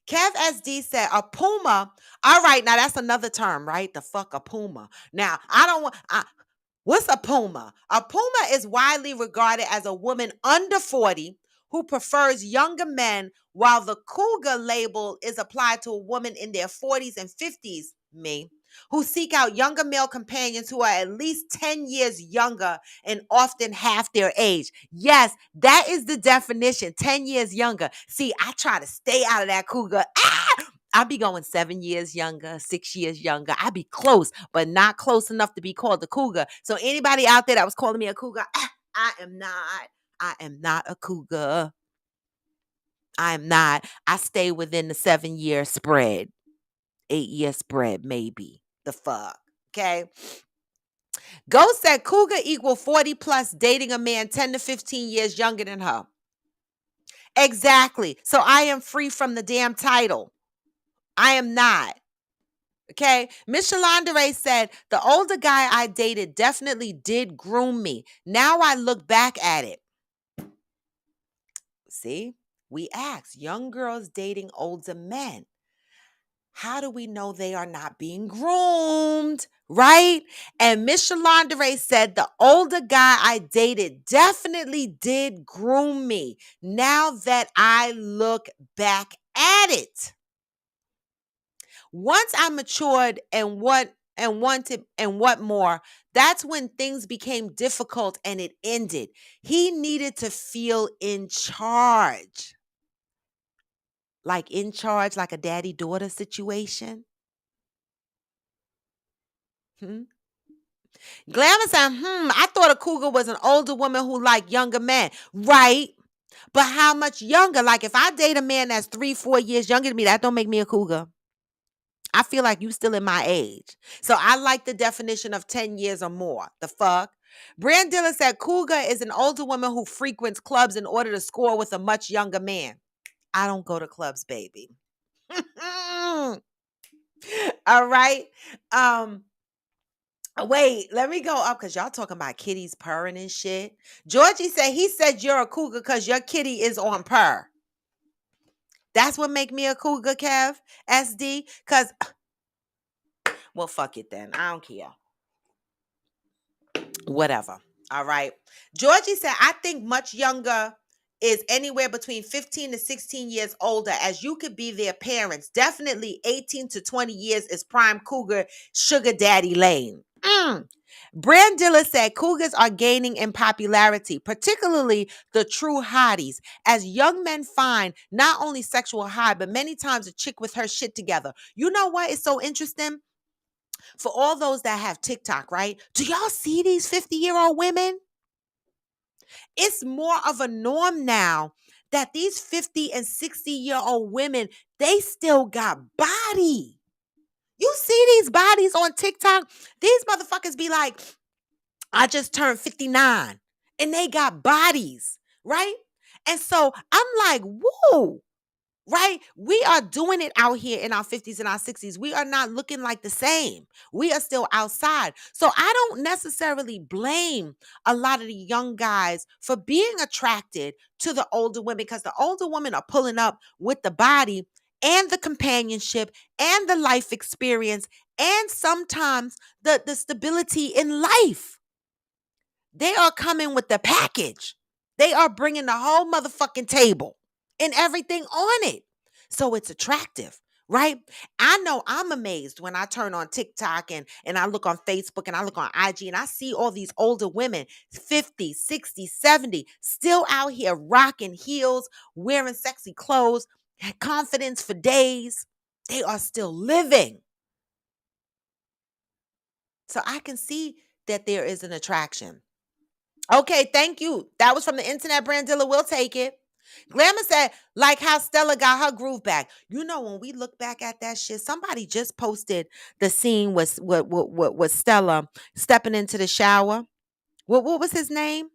Kev SD said a puma. All right, now that's another term, right? The fuck a puma. Now I don't want. What's a puma? A puma is widely regarded as a woman under 40 who prefers younger men, while the cougar label is applied to a woman in their 40s and 50s, me, who seek out younger male companions who are at least 10 years younger and often half their age. Yes, that is the definition, 10 years younger. See, I try to stay out of that cougar. I be going 7 years younger, 6 years younger. I be close, but not close enough to be called a cougar. So anybody out there that was calling me a cougar, I am not. I am not a cougar. I am not. I stay within the 7 year spread, 8 year spread, maybe. The fuck. Okay. Ghost said cougar equal 40 plus dating a man 10 to 15 years younger than her. Exactly. So I am free from the damn title. I am not. Okay. Miss Shalandere said, the older guy I dated definitely did groom me. Now I look back at it. See, we asked young girls dating older men. How do we know they are not being groomed? Right? And Miss Shalandere said the older guy I dated definitely did groom me. Now that I look back at it. Once I matured and wanted and what more, that's when things became difficult and it ended. He needed to feel in charge. Like in charge, like a daddy daughter situation. Hmm? Glamour said, I thought a cougar was an older woman who liked younger men. Right. But how much younger? Like if I date a man that's 3, 4 years younger than me, that don't make me a cougar. I feel like you still in my age. So I like the definition of 10 years or more. The fuck? Brand Diller said cougar is an older woman who frequents clubs in order to score with a much younger man. I don't go to clubs, baby. All right. Um, Wait, let me go up because y'all talking about kitties purring and shit. Georgie said he said you're a cougar because your kitty is on purr. That's what make me a cougar, Kev, SD. Cause well, fuck it then. I don't care. Whatever. All right. Georgie said, I think much younger is anywhere between 15 to 16 years older, as you could be their parents. Definitely 18 to 20 years is prime cougar sugar daddy lane. Brand Diller said cougars are gaining in popularity, particularly the true hotties, as young men find not only sexual high, but many times a chick with her shit together. You know what is so interesting? For all those that have TikTok, right? Do y'all see these 50-year-old women? It's more of a norm now that these 50 and 60-year-old women, they still got body. You see these bodies on TikTok? These motherfuckers be like, I just turned 59 and they got bodies, right? And so I'm like, whoa, right? We are doing it out here in our 50s and our 60s. We are not looking like the same. We are still outside. So I don't necessarily blame a lot of the young guys for being attracted to the older women because the older women are pulling up with the body and the companionship and the life experience and sometimes the stability in life. They are coming with the package. They are bringing the whole motherfucking table and everything on it. So it's attractive, right? I know I'm amazed when I turn on TikTok and I look on Facebook and I look on IG and I see all these older women, 50, 60, 70, still out here rocking heels, wearing sexy clothes, had confidence for days. They are still living. So I can see that there is an attraction. Okay, thank you. That was from the internet. Brandilla will take it. Glamour said, like how Stella got her groove back. You know, when we look back at that shit, somebody just posted the scene with Stella stepping into the shower. What was his name?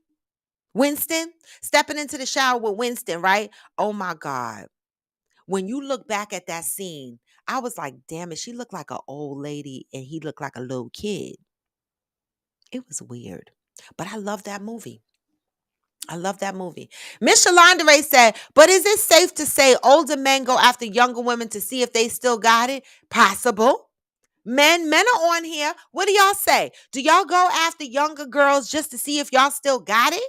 Winston? Stepping into the shower with Winston, right? Oh my God. When you look back at that scene, I was like, damn it, she looked like an old lady and he looked like a little kid. It was weird. But I love that movie. I love that movie. Miss Shalandere said, but is it safe to say older men go after younger women to see if they still got it? Possible. Men are on here. What do y'all say? Do y'all go after younger girls just to see if y'all still got it?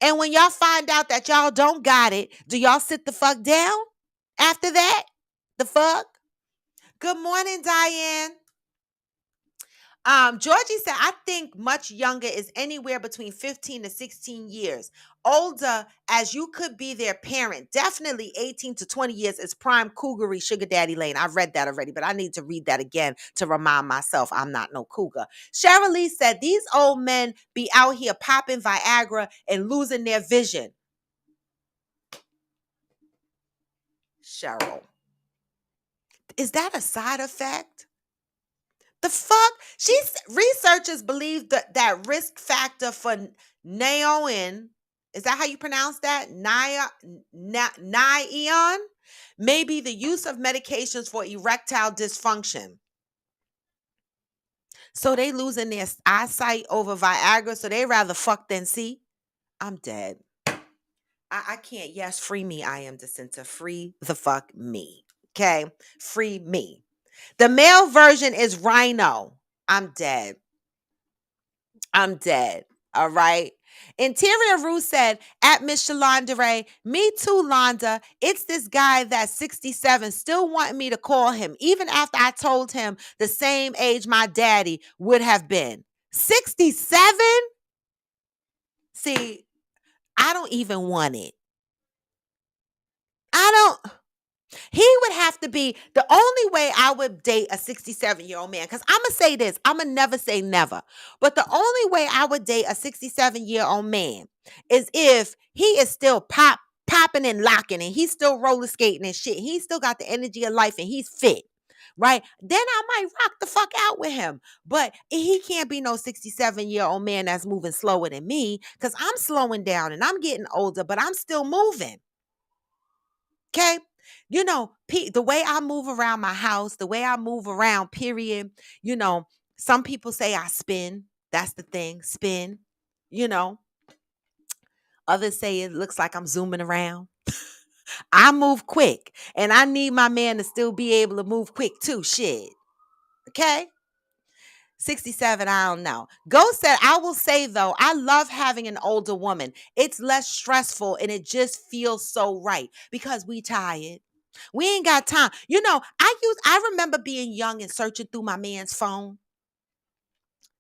And when y'all find out that y'all don't got it, do y'all sit the fuck down after that? The fuck? Good morning, Diane. Georgie said, I think much younger is anywhere between 15 to 16 years. Older, as you could be their parent. Definitely 18 to 20 years is prime cougary sugar daddy lane. I've read that already, but I need to read that again to remind myself I'm not no cougar. Cheryl Lee said, these old men be out here popping Viagra and losing their vision. Cheryl, is that a side effect? The fuck? Researchers believe that risk factor for neon, is that how you pronounce that? Neon? Maybe the use of medications for erectile dysfunction. So they losing their eyesight over Viagra, so they rather fuck than see? I'm dead. I can't. Yes, free me. I am Jacinta. Free the fuck me. Okay? Free me. The male version is Rhino. I'm dead. I'm dead. All right. Interior Rue said, at Miss Shalandere, me too, Londa. It's this guy that's 67 still wanting me to call him, even after I told him the same age my daddy would have been. 67? See, I don't even want it. I don't. He would have to be the only way I would date a 67-year-old man. Because I'm going to say this, I'm going to never say never. But the only way I would date a 67-year-old man is if he is still popping and locking and he's still roller skating and shit. He's still got the energy of life and he's fit. Right? Then I might rock the fuck out with him. But he can't be no 67-year-old man that's moving slower than me because I'm slowing down and I'm getting older, but I'm still moving. Okay. You know, the way I move around my house, the way I move around, period. You know, some people say I spin. That's the thing, spin. You know, others say it looks like I'm zooming around. I move quick, and I need my man to still be able to move quick too. Shit. Okay. 67, I don't know. Ghost said, I will say though, I love having an older woman. It's less stressful and it just feels so right because we tired. We ain't got time. You know, I remember being young and searching through my man's phone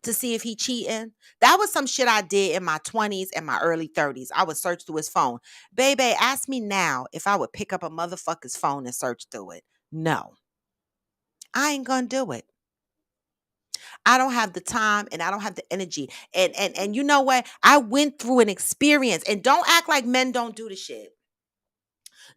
to see if he cheating. That was some shit I did in my 20s and my early 30s. I would search through his phone. Baby, ask me now if I would pick up a motherfucker's phone and search through it. No, I ain't gonna do it. I don't have the time and I don't have the energy. And you know what? I went through an experience. And don't act like men don't do the shit.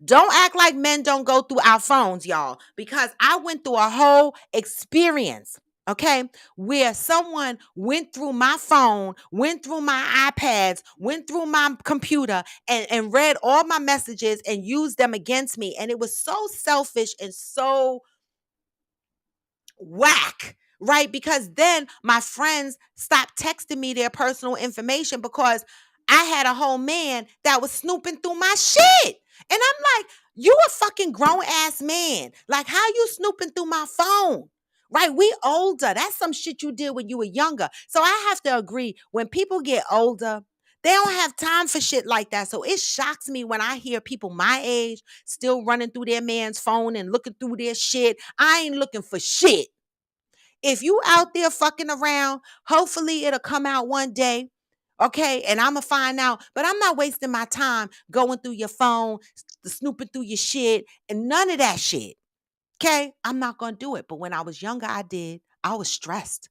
Don't act like men don't go through our phones, y'all, because I went through a whole experience. Okay, where someone went through my phone, went through my iPads, went through my computer, and read all my messages and used them against me. And it was so selfish and so whack, right? Because then my friends stopped texting me their personal information because I had a whole man that was snooping through my shit. And I'm like, you a fucking grown ass man. Like, how you snooping through my phone? Right? We older. That's some shit you did when you were younger. So I have to agree, when people get older, they don't have time for shit like that. So it shocks me when I hear people my age still running through their man's phone and looking through their shit. I ain't looking for shit. If you out there fucking around, hopefully it'll come out one day. Okay, and I'm gonna find out, but I'm not wasting my time going through your phone, snooping through your shit, and none of that shit. Okay, I'm not gonna do it. But when I was younger, I did. I was stressed.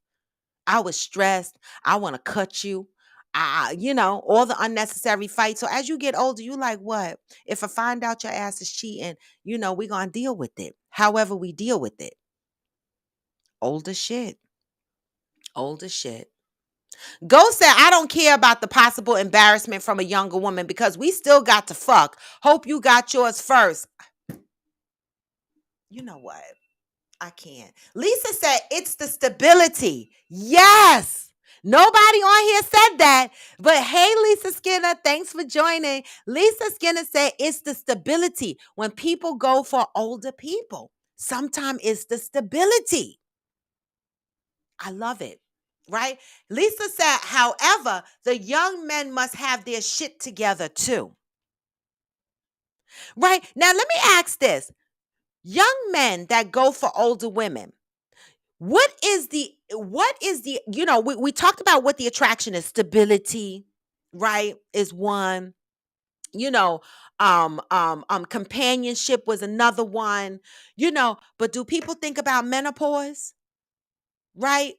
I was stressed. I want to cut you. All the unnecessary fights. So as you get older, you like, what? If I find out your ass is cheating, we're gonna deal with it. However, we deal with it. Older shit. Older shit. Ghost said, I don't care about the possible embarrassment from a younger woman because we still got to fuck. Hope you got yours first. You know what? I can't. Lisa said, it's the stability. Yes. Nobody on here said that. But hey, Lisa Skinner, thanks for joining. Lisa Skinner said, it's the stability. When people go for older people, sometimes it's the stability. I love it. right? Lisa said, however, the young men must have their shit together too. Right? Now, let me ask this. Young men that go for older women, we talked about what the attraction is. Stability, right, is one. You know, companionship was another one, but do people think about menopause? Right?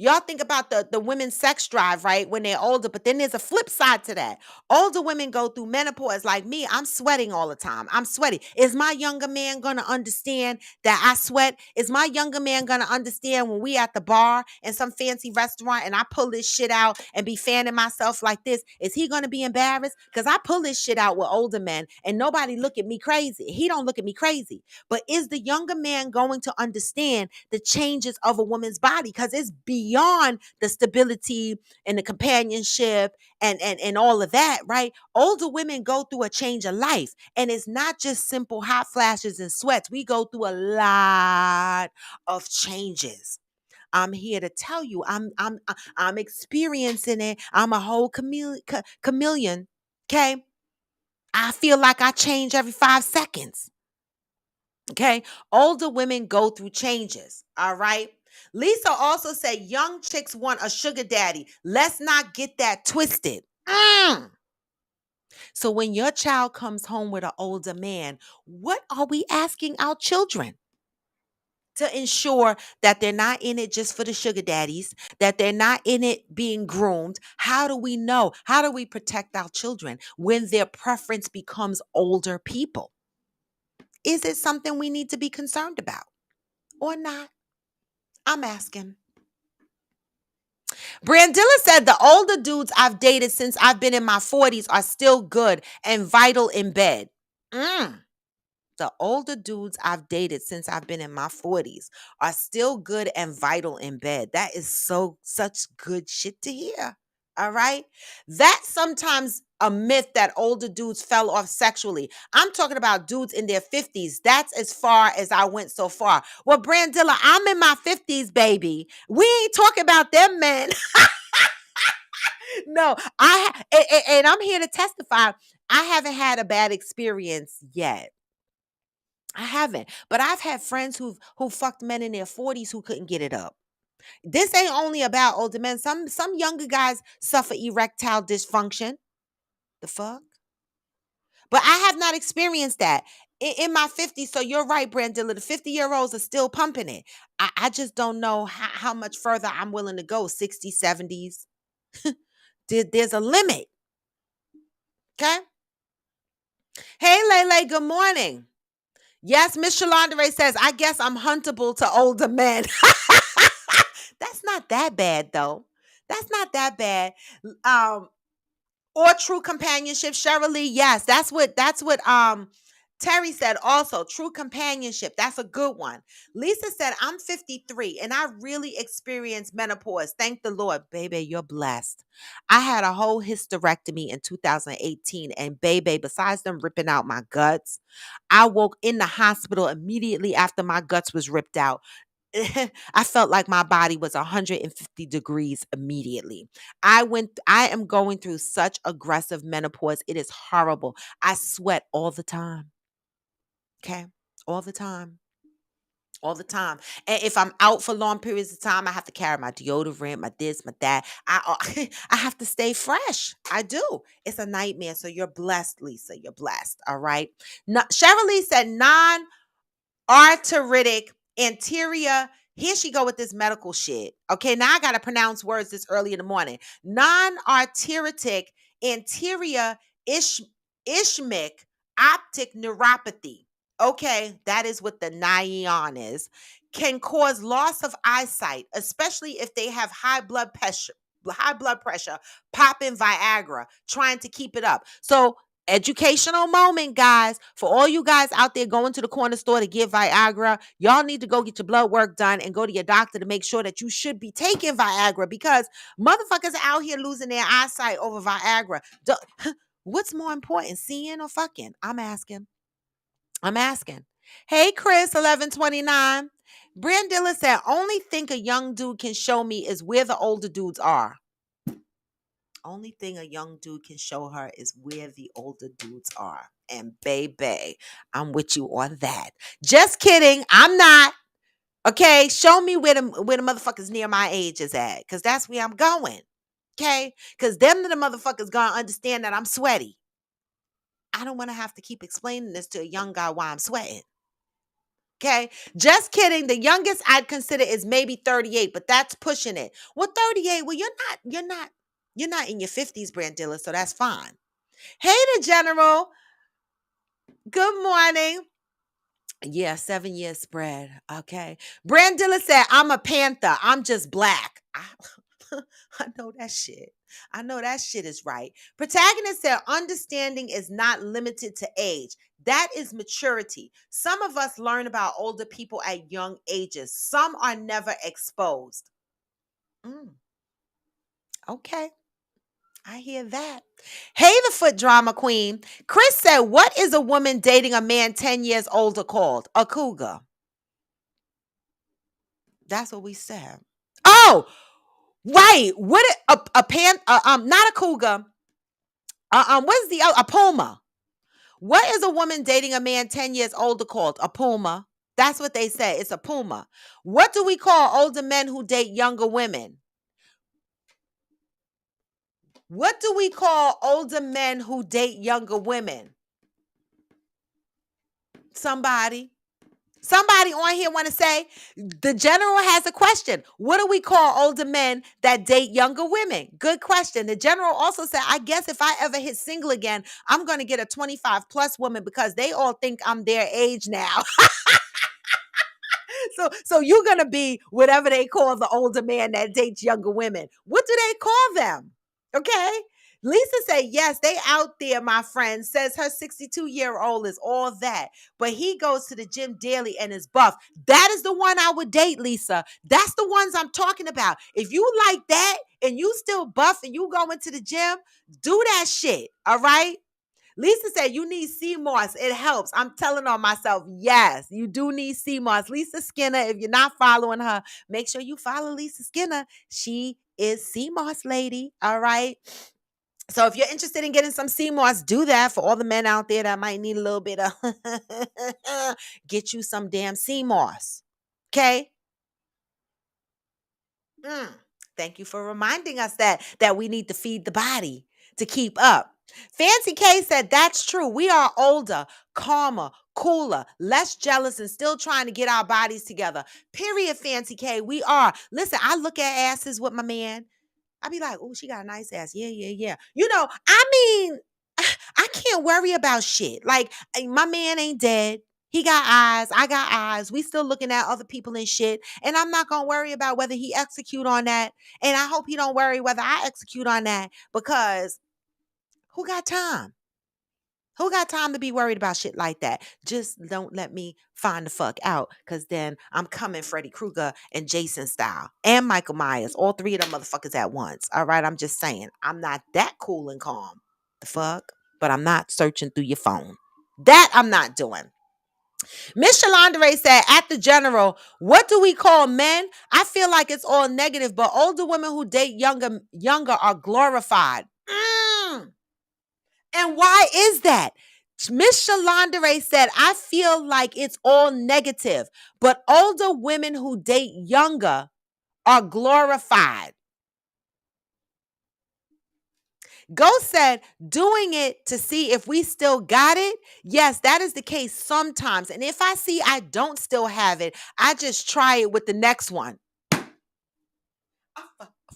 Y'all think about the women's sex drive, right? When they're older, but then there's a flip side to that. Older women go through menopause like me. I'm sweating all the time. I'm sweaty. Is my younger man gonna understand that I sweat? Is my younger man gonna understand when we at the bar in some fancy restaurant and I pull this shit out and be fanning myself like this? Is he gonna be embarrassed? Because I pull this shit out with older men and nobody look at me crazy. He don't look at me crazy. But is the younger man going to understand the changes of a woman's body? Because it's beyond the stability and the companionship and all of that, right? Older women go through a change of life. And it's not just simple hot flashes and sweats. We go through a lot of changes. I'm here to tell you, I'm experiencing it. I'm a whole chameleon. Okay. I feel like I change every 5 seconds. Okay. Older women go through changes. All right. Lisa also said young chicks want a sugar daddy. Let's not get that twisted. So when your child comes home with an older man, what are we asking our children? To ensure that they're not in it just for the sugar daddies, that they're not in it being groomed. How do we know? How do we protect our children when their preference becomes older people? Is it something we need to be concerned about or not? I'm asking. Brandilla said the older dudes I've dated since I've been in my 40s are still good and vital in bed. Mm. The older dudes I've dated since I've been in my 40s are still good and vital in bed. That is such good shit to hear. All right. That's sometimes a myth that older dudes fell off sexually. I'm talking about dudes in their 50s. That's as far as I went so far. Well, Brandilla, I'm in my 50s, baby. We ain't talking about them men. No, and I'm here to testify. I haven't had a bad experience yet. I haven't, but I've had friends who fucked men in their 40s who couldn't get it up. This ain't only about older men. Some younger guys suffer erectile dysfunction. The fuck? But I have not experienced that in my 50s. So you're right, Brandilla. The 50-year-olds are still pumping it. I just don't know how much further I'm willing to go. 60s, 70s. There's a limit. Okay. Hey, Lele. Good morning. Yes, Miss Shalandere says, I guess I'm huntable to older men. That's not that bad, though. That's not that bad. Um, or true companionship. Cheryl Lee, yes, that's what Terry said also. True companionship. That's a good one. Lisa said, I'm 53 and I really experienced menopause. Thank the Lord. Baby, you're blessed. I had a whole hysterectomy in 2018. And baby, besides them ripping out my guts, I woke in the hospital immediately after my guts was ripped out. I felt like my body was 150 degrees immediately. I am going through such aggressive menopause. It is horrible. I sweat all the time. Okay? All the time. All the time. And if I'm out for long periods of time, I have to carry my deodorant, my this, my that. I have to stay fresh. I do. It's a nightmare. So you're blessed, Lisa. You're blessed. All right. No, Cheryl Lee said arteritic anterior. Here she go with this medical shit. Okay, now I gotta pronounce words this early in the morning. Non-arteritic anterior ischemic optic neuropathy. Okay, that is what the NION is. Can cause loss of eyesight, especially if they have high blood pressure, popping Viagra, trying to keep it up. So educational moment, guys. For all you guys out there going to the corner store to get Viagra, y'all need to go get your blood work done and go to your doctor to make sure that you should be taking Viagra because motherfuckers are out here losing their eyesight over Viagra. What's more important, seeing or fucking? I'm asking. Hey, Chris, 1129. Brandilla said, only thing a young dude can show me is where the older dudes are. Only thing a young dude can show her is where the older dudes are. And baby, I'm with you on that. Just kidding. I'm not. Okay. Show me where the motherfuckers near my age is at. Cause that's where I'm going. Okay. Cause them the motherfuckers gonna understand that I'm sweaty. I don't want to have to keep explaining this to a young guy why I'm sweating. Okay. Just kidding. The youngest I'd consider is maybe 38, but that's pushing it. Well, 38. Well, you're not in your 50s, Brandilla, so that's fine. Hey, the general. Good morning. Yeah, 7 years spread. Okay. Brandilla said, I'm a panther. I'm just black. I know that shit. I know that shit is right. Protagonist said, understanding is not limited to age. That is maturity. Some of us learn about older people at young ages. Some are never exposed. Mm, okay. I hear that. Hey, the foot drama queen. Chris said, what is a woman dating a man 10 years older called? A cougar. That's what we said. Oh, right. What a pan not a cougar. What is the a puma? What is a woman dating a man 10 years older called? A puma. That's what they say. It's a puma. What do we call older men who date younger women? What do we call older men who date younger women? Somebody. Somebody on here want to say the general has a question. What do we call older men that date younger women? Good question. The general also said, I guess if I ever hit single again, I'm going to get a 25 plus woman because they all think I'm their age now. So you're going to be whatever they call the older man that dates younger women. What do they call them? Okay. Lisa said, yes, they out there, my friend. Says her 62-year-old is all that. But he goes to the gym daily and is buff. That is the one I would date, Lisa. That's the ones I'm talking about. If you like that and you still buff and you going to the gym, do that shit. All right. Lisa said, you need sea moss. It helps. I'm telling on myself, yes, you do need sea moss. Lisa Skinner, if you're not following her, make sure you follow Lisa Skinner. She is sea moss lady. All right. So if you're interested in getting some sea moss, do that for all the men out there that might need a little bit of get you some damn sea moss. Okay. Mm. Thank you for reminding us that we need to feed the body to keep up. Fancy K said that's true. We are older, calmer, cooler, less jealous, and still trying to get our bodies together. Period, Fancy K. We are. Listen, I look at asses with my man. I be like, oh, she got a nice ass. Yeah, yeah, yeah. I mean, I can't worry about shit. Like, my man ain't dead. He got eyes. I got eyes. We still looking at other people and shit. And I'm not going to worry about whether he execute on that. And I hope he don't worry whether I execute on that because who got time? Who got time to be worried about shit like that? Just don't let me find the fuck out because then I'm coming Freddy Krueger and Jason style and Michael Myers, all three of them motherfuckers at once. All right. I'm just saying, I'm not that cool and calm. The fuck? But I'm not searching through your phone. That I'm not doing. Miss Shalandere said, at the general, what do we call men? I feel like it's all negative, but older women who date younger are glorified. Mm. And why is that? Miss Shalandere said, I feel like it's all negative, but older women who date younger are glorified. Ghost said, doing it to see if we still got it. Yes, that is the case sometimes. And if I see I don't still have it, I just try it with the next one.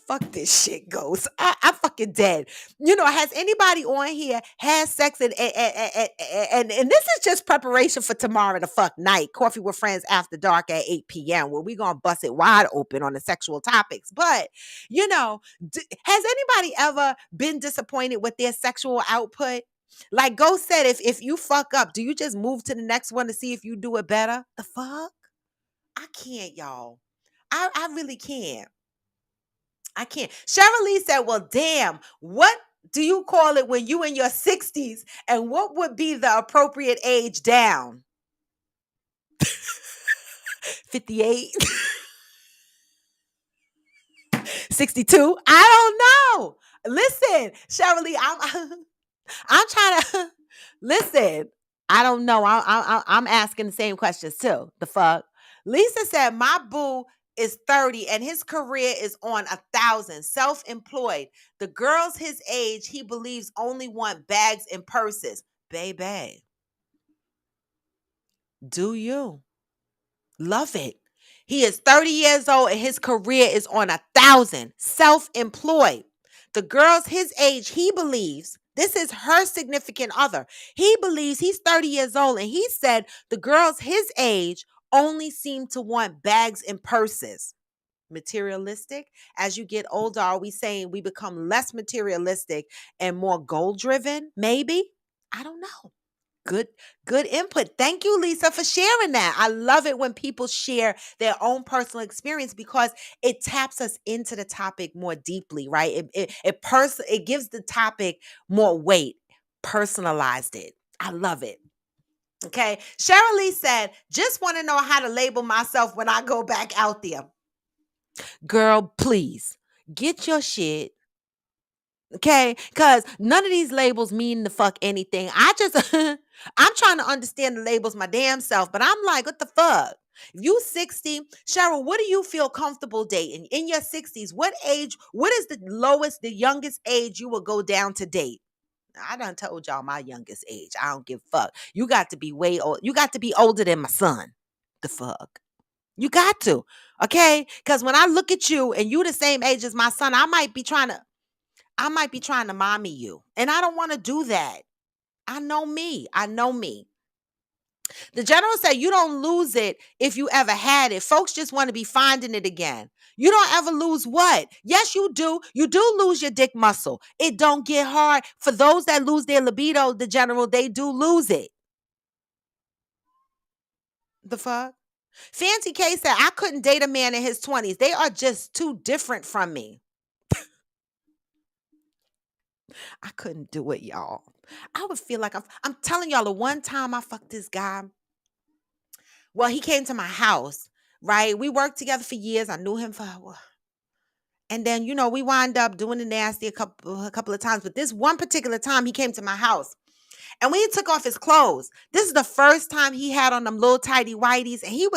Fuck this shit, Ghost. I'm fucking dead. Has anybody on here had sex and this is just preparation for tomorrow the fuck night. Coffee with Friends after dark at 8 p.m. where we gonna bust it wide open on the sexual topics. But has anybody ever been disappointed with their sexual output? Like Ghost said, if you fuck up, do you just move to the next one to see if you do it better? The fuck? I can't, y'all. I really can't. I can't. Cheryl Lee said, well, damn, what do you call it when you in your 60s? And what would be the appropriate age down? 58, 62. I don't know. Listen, Shirley, I'm trying to listen. I don't know. I'm asking the same questions too. The fuck. Lisa said my boo is 30 and his career is on 1,000. Self-employed. The girls his age he believes only want bags and purses. Baby, do you love it? He is 30 years old and his career is on 1,000. Self-employed. The girls his age, he believes, this is her significant other. He believes he's 30 years old and he said the girls his age only seem to want bags and purses. Materialistic. As you get older, are we saying we become less materialistic and more goal driven? Maybe. I don't know. Good, good input. Thank you, Lisa, for sharing that. I love it when people share their own personal experience because it taps us into the topic more deeply, right? It gives the topic more weight, personalized it. I love it. Okay. Cheryl Lee said, just want to know how to label myself when I go back out there. Girl, please get your shit. Okay, because none of these labels mean the fuck anything. I just, I'm trying to understand the labels my damn self, but I'm like, what the fuck? If you 60, Cheryl, what do you feel comfortable dating? In your 60s, what age, what is the lowest, the youngest age you will go down to date? I done told y'all my youngest age. I don't give a fuck. You got to be way old. You got to be older than my son. The fuck? You got to. Okay? Because when I look at you and you the same age as my son, I might be trying to mommy you. And I don't want to do that. I know me. I know me. The general said you don't lose it if you ever had it. Folks just want to be finding it again. You don't ever lose what? Yes, you do. You do lose your dick muscle. It don't get hard. For those that lose their libido, the general, they do lose it. The fuck? Fancy K said, I couldn't date a man in his 20s. They are just too different from me. I couldn't do it, y'all. I would feel like I'm telling y'all the one time I fucked this guy. Well, he came to my house, right? We worked together for years. I knew him for, and then we wind up doing the nasty a couple of times. But this one particular time, he came to my house. And when he took off his clothes, this is the first time he had on them little tidy whities, and he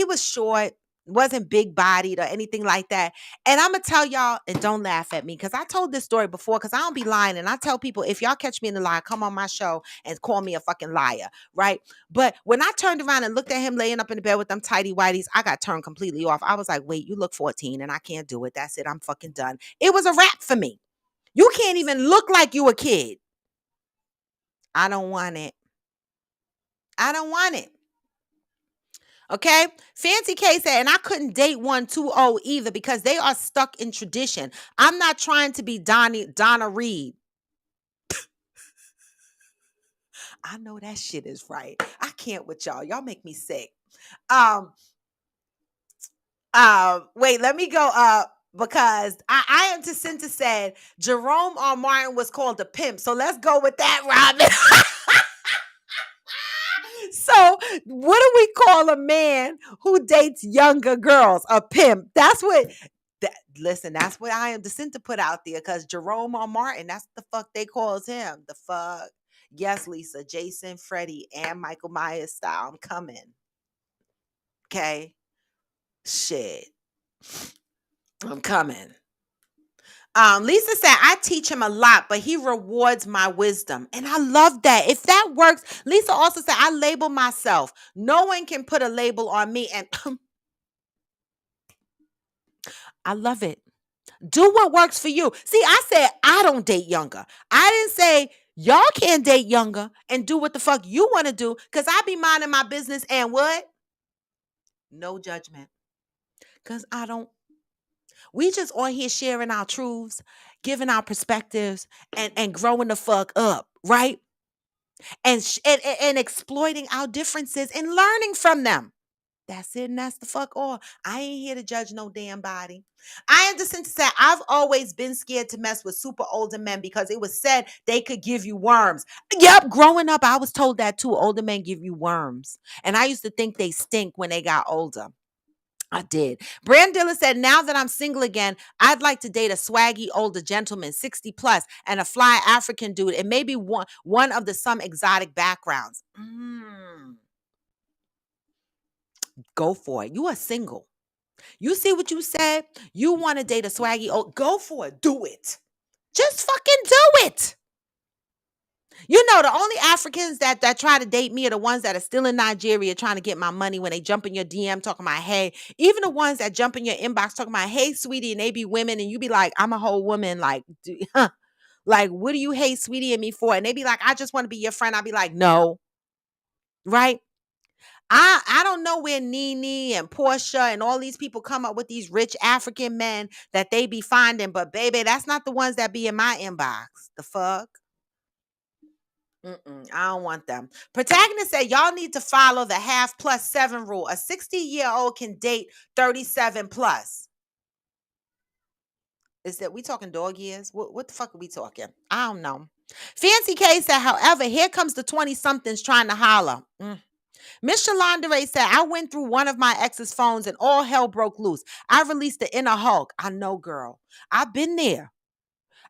was short, wasn't big bodied or anything like that. And I'm gonna tell y'all, and don't laugh at me, because I told this story before, because I don't be lying. And I tell people, if y'all catch me in the lie, come on my show and call me a fucking liar, right? But when I turned around and looked at him laying up in the bed with them tidy whities, I got turned completely off. I was like, wait, you look 14 and I can't do it. That's it. I'm fucking done. It was a wrap for me. You can't even look like you a kid. I don't want it. I don't want it. Okay. Fancy K said, and I couldn't date one too old either because they are stuck in tradition. I'm not trying to be Donna Reed. I know that shit is right. I can't with y'all. Y'all make me sick. Um, wait, let me go up because I am to Cinta said Jerome R. Martin was called a pimp. So let's go with that, Robin. So, what do we call a man who dates younger girls? A pimp. That's what. Listen, that's what I am descent to put out there because Jerome R. Martin, that's the fuck they calls him. The fuck. Yes, Lisa, Jason, Freddie, and Michael Myers style. I'm coming. Okay. Shit. I'm coming. Lisa said, I teach him a lot, but he rewards my wisdom. And I love that. If that works, Lisa also said, I label myself. No one can put a label on me. And I love it. Do what works for you. See, I said, I don't date younger. I didn't say, y'all can't date younger and do what the fuck you want to do because I be minding my business and what? No judgment. Because I don't. We just on here sharing our truths, giving our perspectives, and growing the fuck up, right? And exploiting our differences and learning from them. That's it, and that's the fuck all. I ain't here to judge no damn body. I understand to say I've always been scared to mess with super older men because it was said they could give you worms. Yep, growing up, I was told that too. Older men give you worms. And I used to think they stink when they got older. I did. Brandilla said, now that I'm single again, I'd like to date a swaggy older gentleman, 60 plus, and a fly African dude, and maybe one of the some exotic backgrounds. Go for it. You are single. You see what you said? You want to date a swaggy old, go for it. Do it. Just fucking do it. You know, the only Africans that try to date me are the ones that are still in Nigeria trying to get my money when they jump in your DM talking about, hey, even the ones that jump in your inbox talking about, hey, sweetie, and they be women, and you be like, I'm a whole woman. Like, like, what do you hate sweetie and me for? And they be like, I just want to be your friend. I'll be like, no, right? I don't know where Nene and Portia and all these people come up with these rich African men that they be finding, but baby, that's not the ones that be in my inbox. The fuck? I don't want them. Protagonist said, y'all need to follow the half plus 7 rule. A 60-year-old can date 37 plus. Is that we talking dog years? What the fuck are we talking? I don't know. Fancy K said, however, here comes the 20-somethings trying to holler. Miss Shalandere said, I went through one of my ex's phones and all hell broke loose. I released the inner Hulk. I know, girl. I've been there.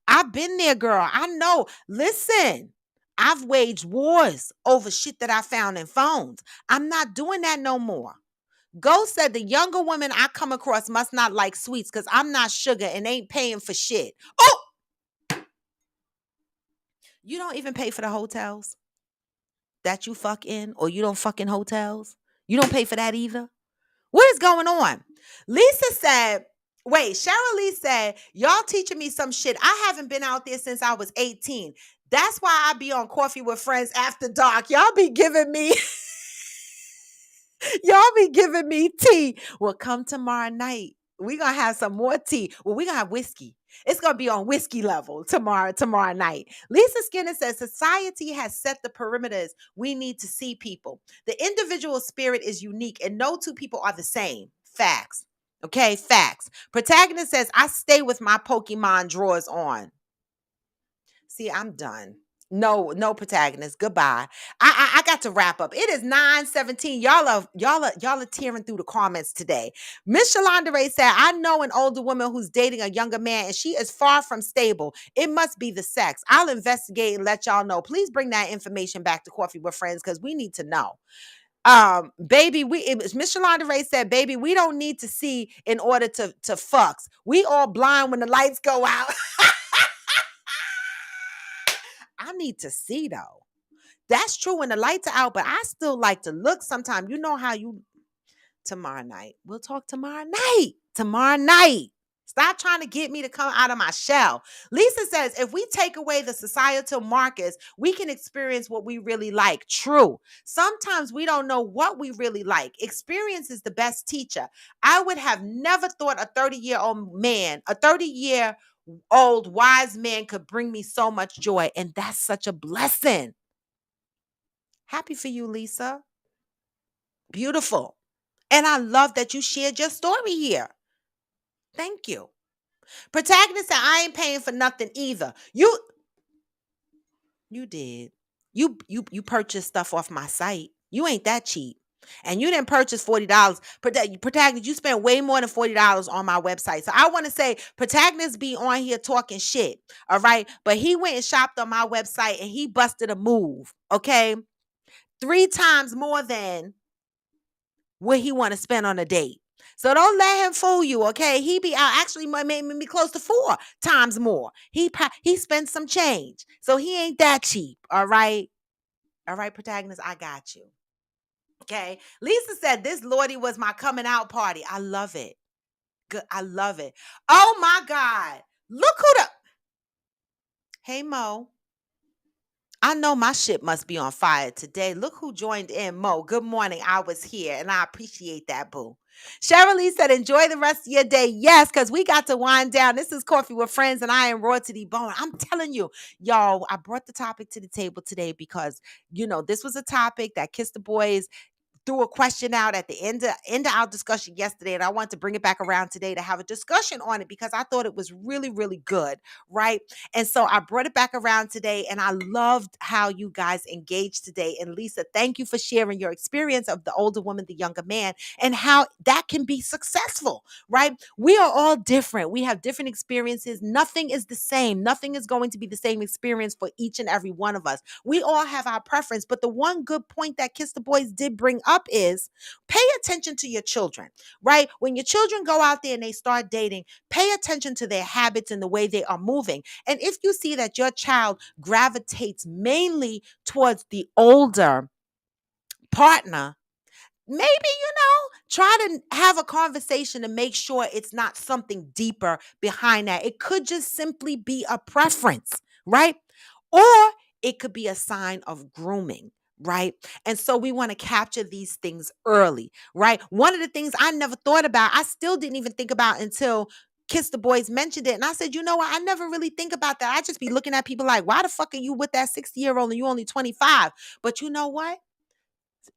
I've been there, girl. I know. Listen, I've waged wars over shit that I found in phones. I'm not doing that no more. Ghost said the younger women I come across must not like sweets because I'm not sugar and ain't paying for shit. Oh, you don't even pay for the hotels that you fuck in, or you don't fuck in hotels? You don't pay for that either? What is going on? Lisa said, wait, Cheryl Lee said, y'all teaching me some shit. I haven't been out there since I was 18. That's why I be on Coffee with Friends after dark. Y'all be giving me Y'all be giving me tea. Well, come tomorrow night. We're gonna have some more tea. Well, we're gonna have whiskey. It's gonna be on whiskey level tomorrow night. Lisa Skinner says society has set the perimeters we need to see people. The individual spirit is unique and no two people are the same. Facts. Okay, facts. Protagonist says, I stay with my Pokemon drawers on. See, I'm done. No protagonist. Goodbye. I got to wrap up. It is 9:17. Y'all are tearing through the comments today. Miss Shalonda Ray said, I know an older woman who's dating a younger man and she is far from stable. It must be the sex. I'll investigate and let y'all know. Please bring that information back to Coffee with Friends because we need to know. Baby, Miss Shalonda Ray said, baby, we don't need to see in order to fucks. We all blind when the lights go out. I need to see though. That's true when the lights are out, but I still like to look sometime. You know how you tomorrow night. We'll talk tomorrow night. Tomorrow night. Stop trying to get me to come out of my shell. Lisa says, if we take away the societal markers, we can experience what we really like. True. Sometimes we don't know what we really like. Experience is the best teacher. I would have never thought a 30-year-old wise man could bring me so much joy. And that's such a blessing. Happy for you, Lisa. Beautiful. And I love that you shared your story here. Thank you. Protagonist said, I ain't paying for nothing either. You did. You purchased stuff off my site. You ain't that cheap. And you didn't purchase $40. Protagonist, you spent way more than $40 on my website. So I want to say, Protagonist be on here talking shit. All right. But he went and shopped on my website and he busted a move. Okay. 3 times more than what he want to spend on a date. So don't let him fool you, okay? He be out actually maybe close to 4 times more. He spent some change. So he ain't that cheap, all right? All right, protagonist, I got you. Okay. Lisa said this Lordy was my coming out party. I love it. Good. I love it. Oh my God. Look who the Hey Mo. I know my shit must be on fire today. Look who joined in, Mo. Good morning. I was here and I appreciate that, boo. Cheryl Lee said, enjoy the rest of your day. Yes, because we got to wind down. This is Coffee with Friends and I am raw to the bone. I'm telling you, y'all, I brought the topic to the table today because, this was a topic that Kiss the Boys threw a question out at the end of our discussion yesterday, and I want to bring it back around today to have a discussion on it because I thought it was really, really good, right? And so I brought it back around today, and I loved how you guys engaged today. And Lisa, thank you for sharing your experience of the older woman, the younger man, and how that can be successful, right? We are all different. We have different experiences. Nothing is the same. Nothing is going to be the same experience for each and every one of us. We all have our preference. But the one good point that Kiss the Boys did bring up is pay attention to your children, right? When your children go out there and they start dating, pay attention to their habits and the way they are moving. And if you see that your child gravitates mainly towards the older partner, maybe, try to have a conversation to make sure it's not something deeper behind that. It could just simply be a preference, right? Or it could be a sign of grooming. Right. And so we want to capture these things early. Right. One of the things I never thought about, I still didn't even think about until Kiss the Boys mentioned it. And I said, you know what? I never really think about that. I just be looking at people like, why the fuck are you with that 60-year-old and you only 25? But you know what?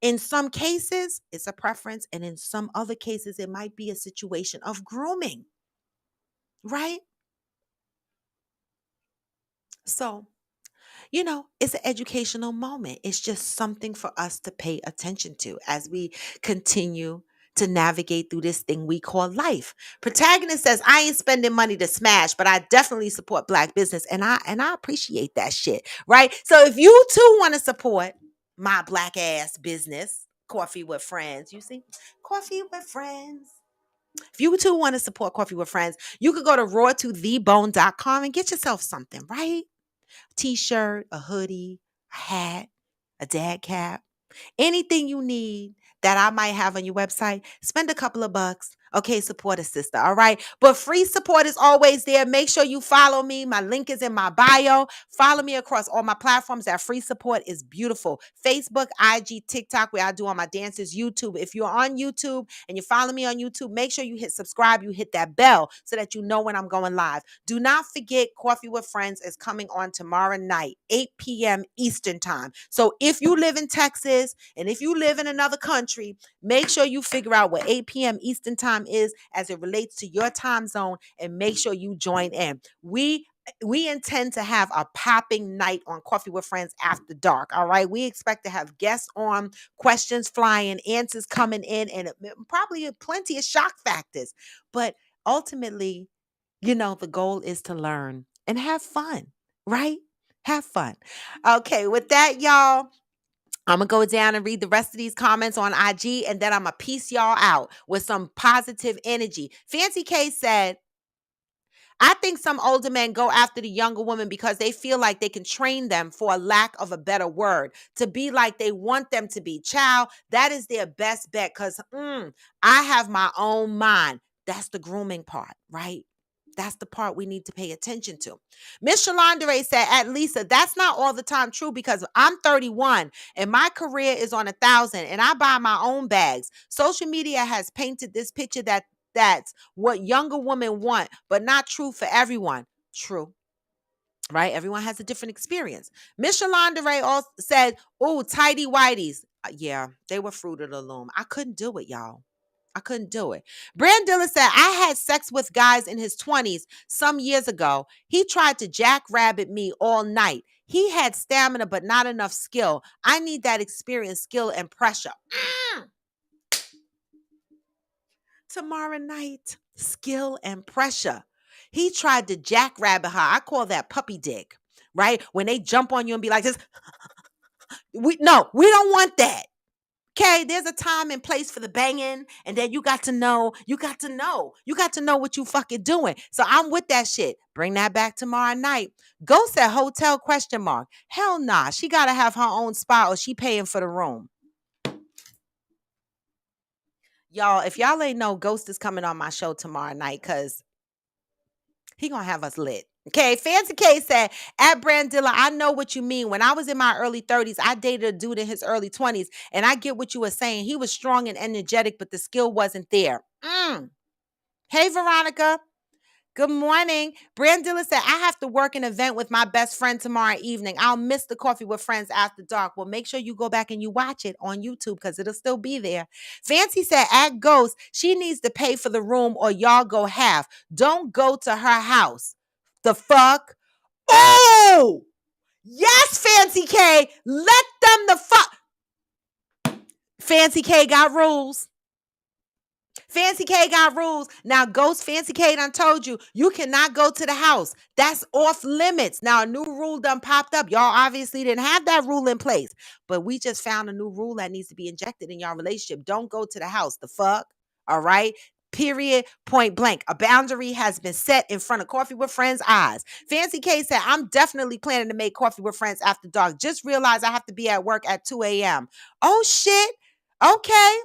In some cases, it's a preference, and in some other cases, it might be a situation of grooming, right? So, it's an educational moment. It's just something for us to pay attention to as we continue to navigate through this thing we call life. Protagonist says, I ain't spending money to smash, but I definitely support black business. And I appreciate that shit. Right. So if you too want to support my black ass business, Coffee with Friends, you see? Coffee with Friends. If you too want to support Coffee with Friends, you could go to rawtothebone.com and get yourself something, right? T-shirt, a hoodie, a hat, a dad cap, anything you need that I might have on your website, spend a couple of bucks. Okay, support a sister. All right. But free support is always there. Make sure you follow me. My link is in my bio. Follow me across all my platforms. That free support is beautiful. Facebook, IG, TikTok, where I do all my dances, YouTube. If you're on YouTube and you follow me on YouTube, make sure you hit subscribe. You hit that bell so that you know when I'm going live. Do not forget Coffee with Friends is coming on tomorrow night, 8 p.m. Eastern time. So if you live in Texas and if you live in another country, make sure you figure out what 8 p.m. Eastern time is as it relates to your time zone and make sure you join in. We intend to have a popping night on Coffee with Friends after dark. All right. We expect to have guests on, questions flying, answers coming in, and probably plenty of shock factors. But ultimately, the goal is to learn and have fun, right? Have fun. Okay, with that, y'all, I'm going to go down and read the rest of these comments on IG, and then I'm going to piece y'all out with some positive energy. Fancy K said, I think some older men go after the younger woman because they feel like they can train them, for a lack of a better word, to be like they want them to be. Child, that is their best bet because I have my own mind. That's the grooming part, right? That's the part we need to pay attention to. Miss Shalandere said, at Lisa, that's not all the time true because I'm 31 and my career is on 1,000 and I buy my own bags. Social media has painted this picture that's what younger women want, but not true for everyone. True. Right? Everyone has a different experience. Miss Shalandere also said, oh, tidy whities. Yeah, they were fruit of the loom. I couldn't do it, y'all. I couldn't do it. Brandilla said, I had sex with guys in his 20s some years ago. He tried to jackrabbit me all night. He had stamina, but not enough skill. I need that experience, skill, and pressure. Tomorrow night, skill and pressure. He tried to jackrabbit her. I call that puppy dick, right? When they jump on you and be like this. We don't want that. Okay, there's a time and place for the banging, and then you got to know what you fucking doing. So I'm with that shit. Bring that back tomorrow night. Ghost at hotel question mark. Hell nah. She gotta have her own spot or she paying for the room. Y'all, if y'all ain't know, Ghost is coming on my show tomorrow night because he gonna have us lit. Okay, Fancy K said, at Brandilla, I know what you mean. When I was in my early 30s, I dated a dude in his early 20s, and I get what you were saying. He was strong and energetic, but the skill wasn't there. Hey, Veronica. Good morning. Brandilla said, I have to work an event with my best friend tomorrow evening. I'll miss the coffee with friends after dark. Well, make sure you go back and you watch it on YouTube because it'll still be there. Fancy said, at Ghost, she needs to pay for the room or y'all go half. Don't go to her house. The fuck? Oh! Yes, Fancy K. Let them the fuck. Fancy K got rules. Fancy K got rules. Now, Ghost Fancy K done told you, you cannot go to the house. That's off limits. Now, a new rule done popped up. Y'all obviously didn't have that rule in place, but we just found a new rule that needs to be injected in y'all relationship. Don't go to the house. The fuck? All right? Period. Point blank. A boundary has been set in front of Coffee with Friends' eyes. Fancy K said, I'm definitely planning to make Coffee with Friends after dark. Just realized I have to be at work at 2 a.m. Oh, shit. Okay.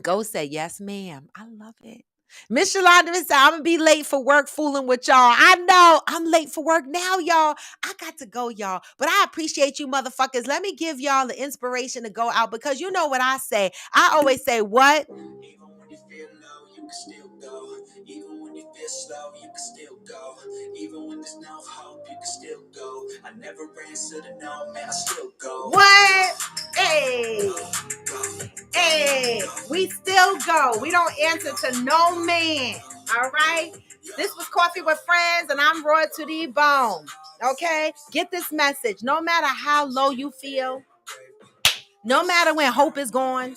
Ghost said, yes, ma'am. I love it. Miss Shalonda said, I'm going to be late for work fooling with y'all. I know. I'm late for work now, y'all. I got to go, y'all. But I appreciate you motherfuckers. Let me give y'all the inspiration to go out because you know what I say. I always say, what? Even when you feel low, you can still go. Even when you feel slow, you can still go. Even when there's no hope, you can still go. I never answer to no, man, I still go. What? Hey. Hey, we still go. We don't answer to no man. All right. This was Coffee with Friends, and I'm Raw to the Bone. Okay. Get this message. No matter how low you feel, no matter when hope is gone,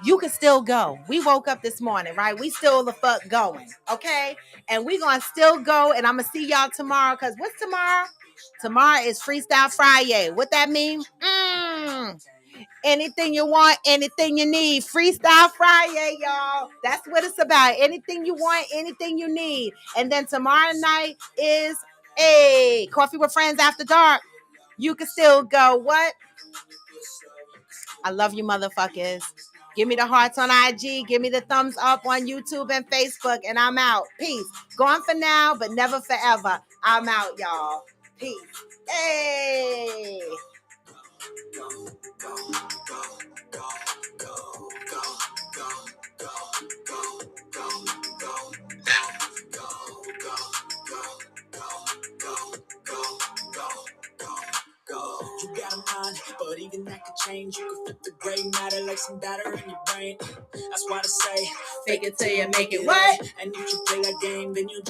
you can still go. We woke up this morning, right? We still the fuck going. Okay. And we gonna still go. And I'm gonna see y'all tomorrow. Cause what's tomorrow? Tomorrow is Freestyle Friday. What that mean? Anything you want, anything you need. Freestyle Friday, y'all. That's what it's about. Anything you want, anything you need. And then tomorrow night is a Coffee with Friends after dark. You can still go. What? I love you, motherfuckers. Give me the hearts on IG. Give me the thumbs up on YouTube and Facebook. And I'm out. Peace. Gone for now, but never forever. I'm out, y'all. Peace. Hey. You got a mind, but even that could change. You can flip the gray matter like some batter in your brain. That's why I say, fake it till you make it. What? And if you play that game, then you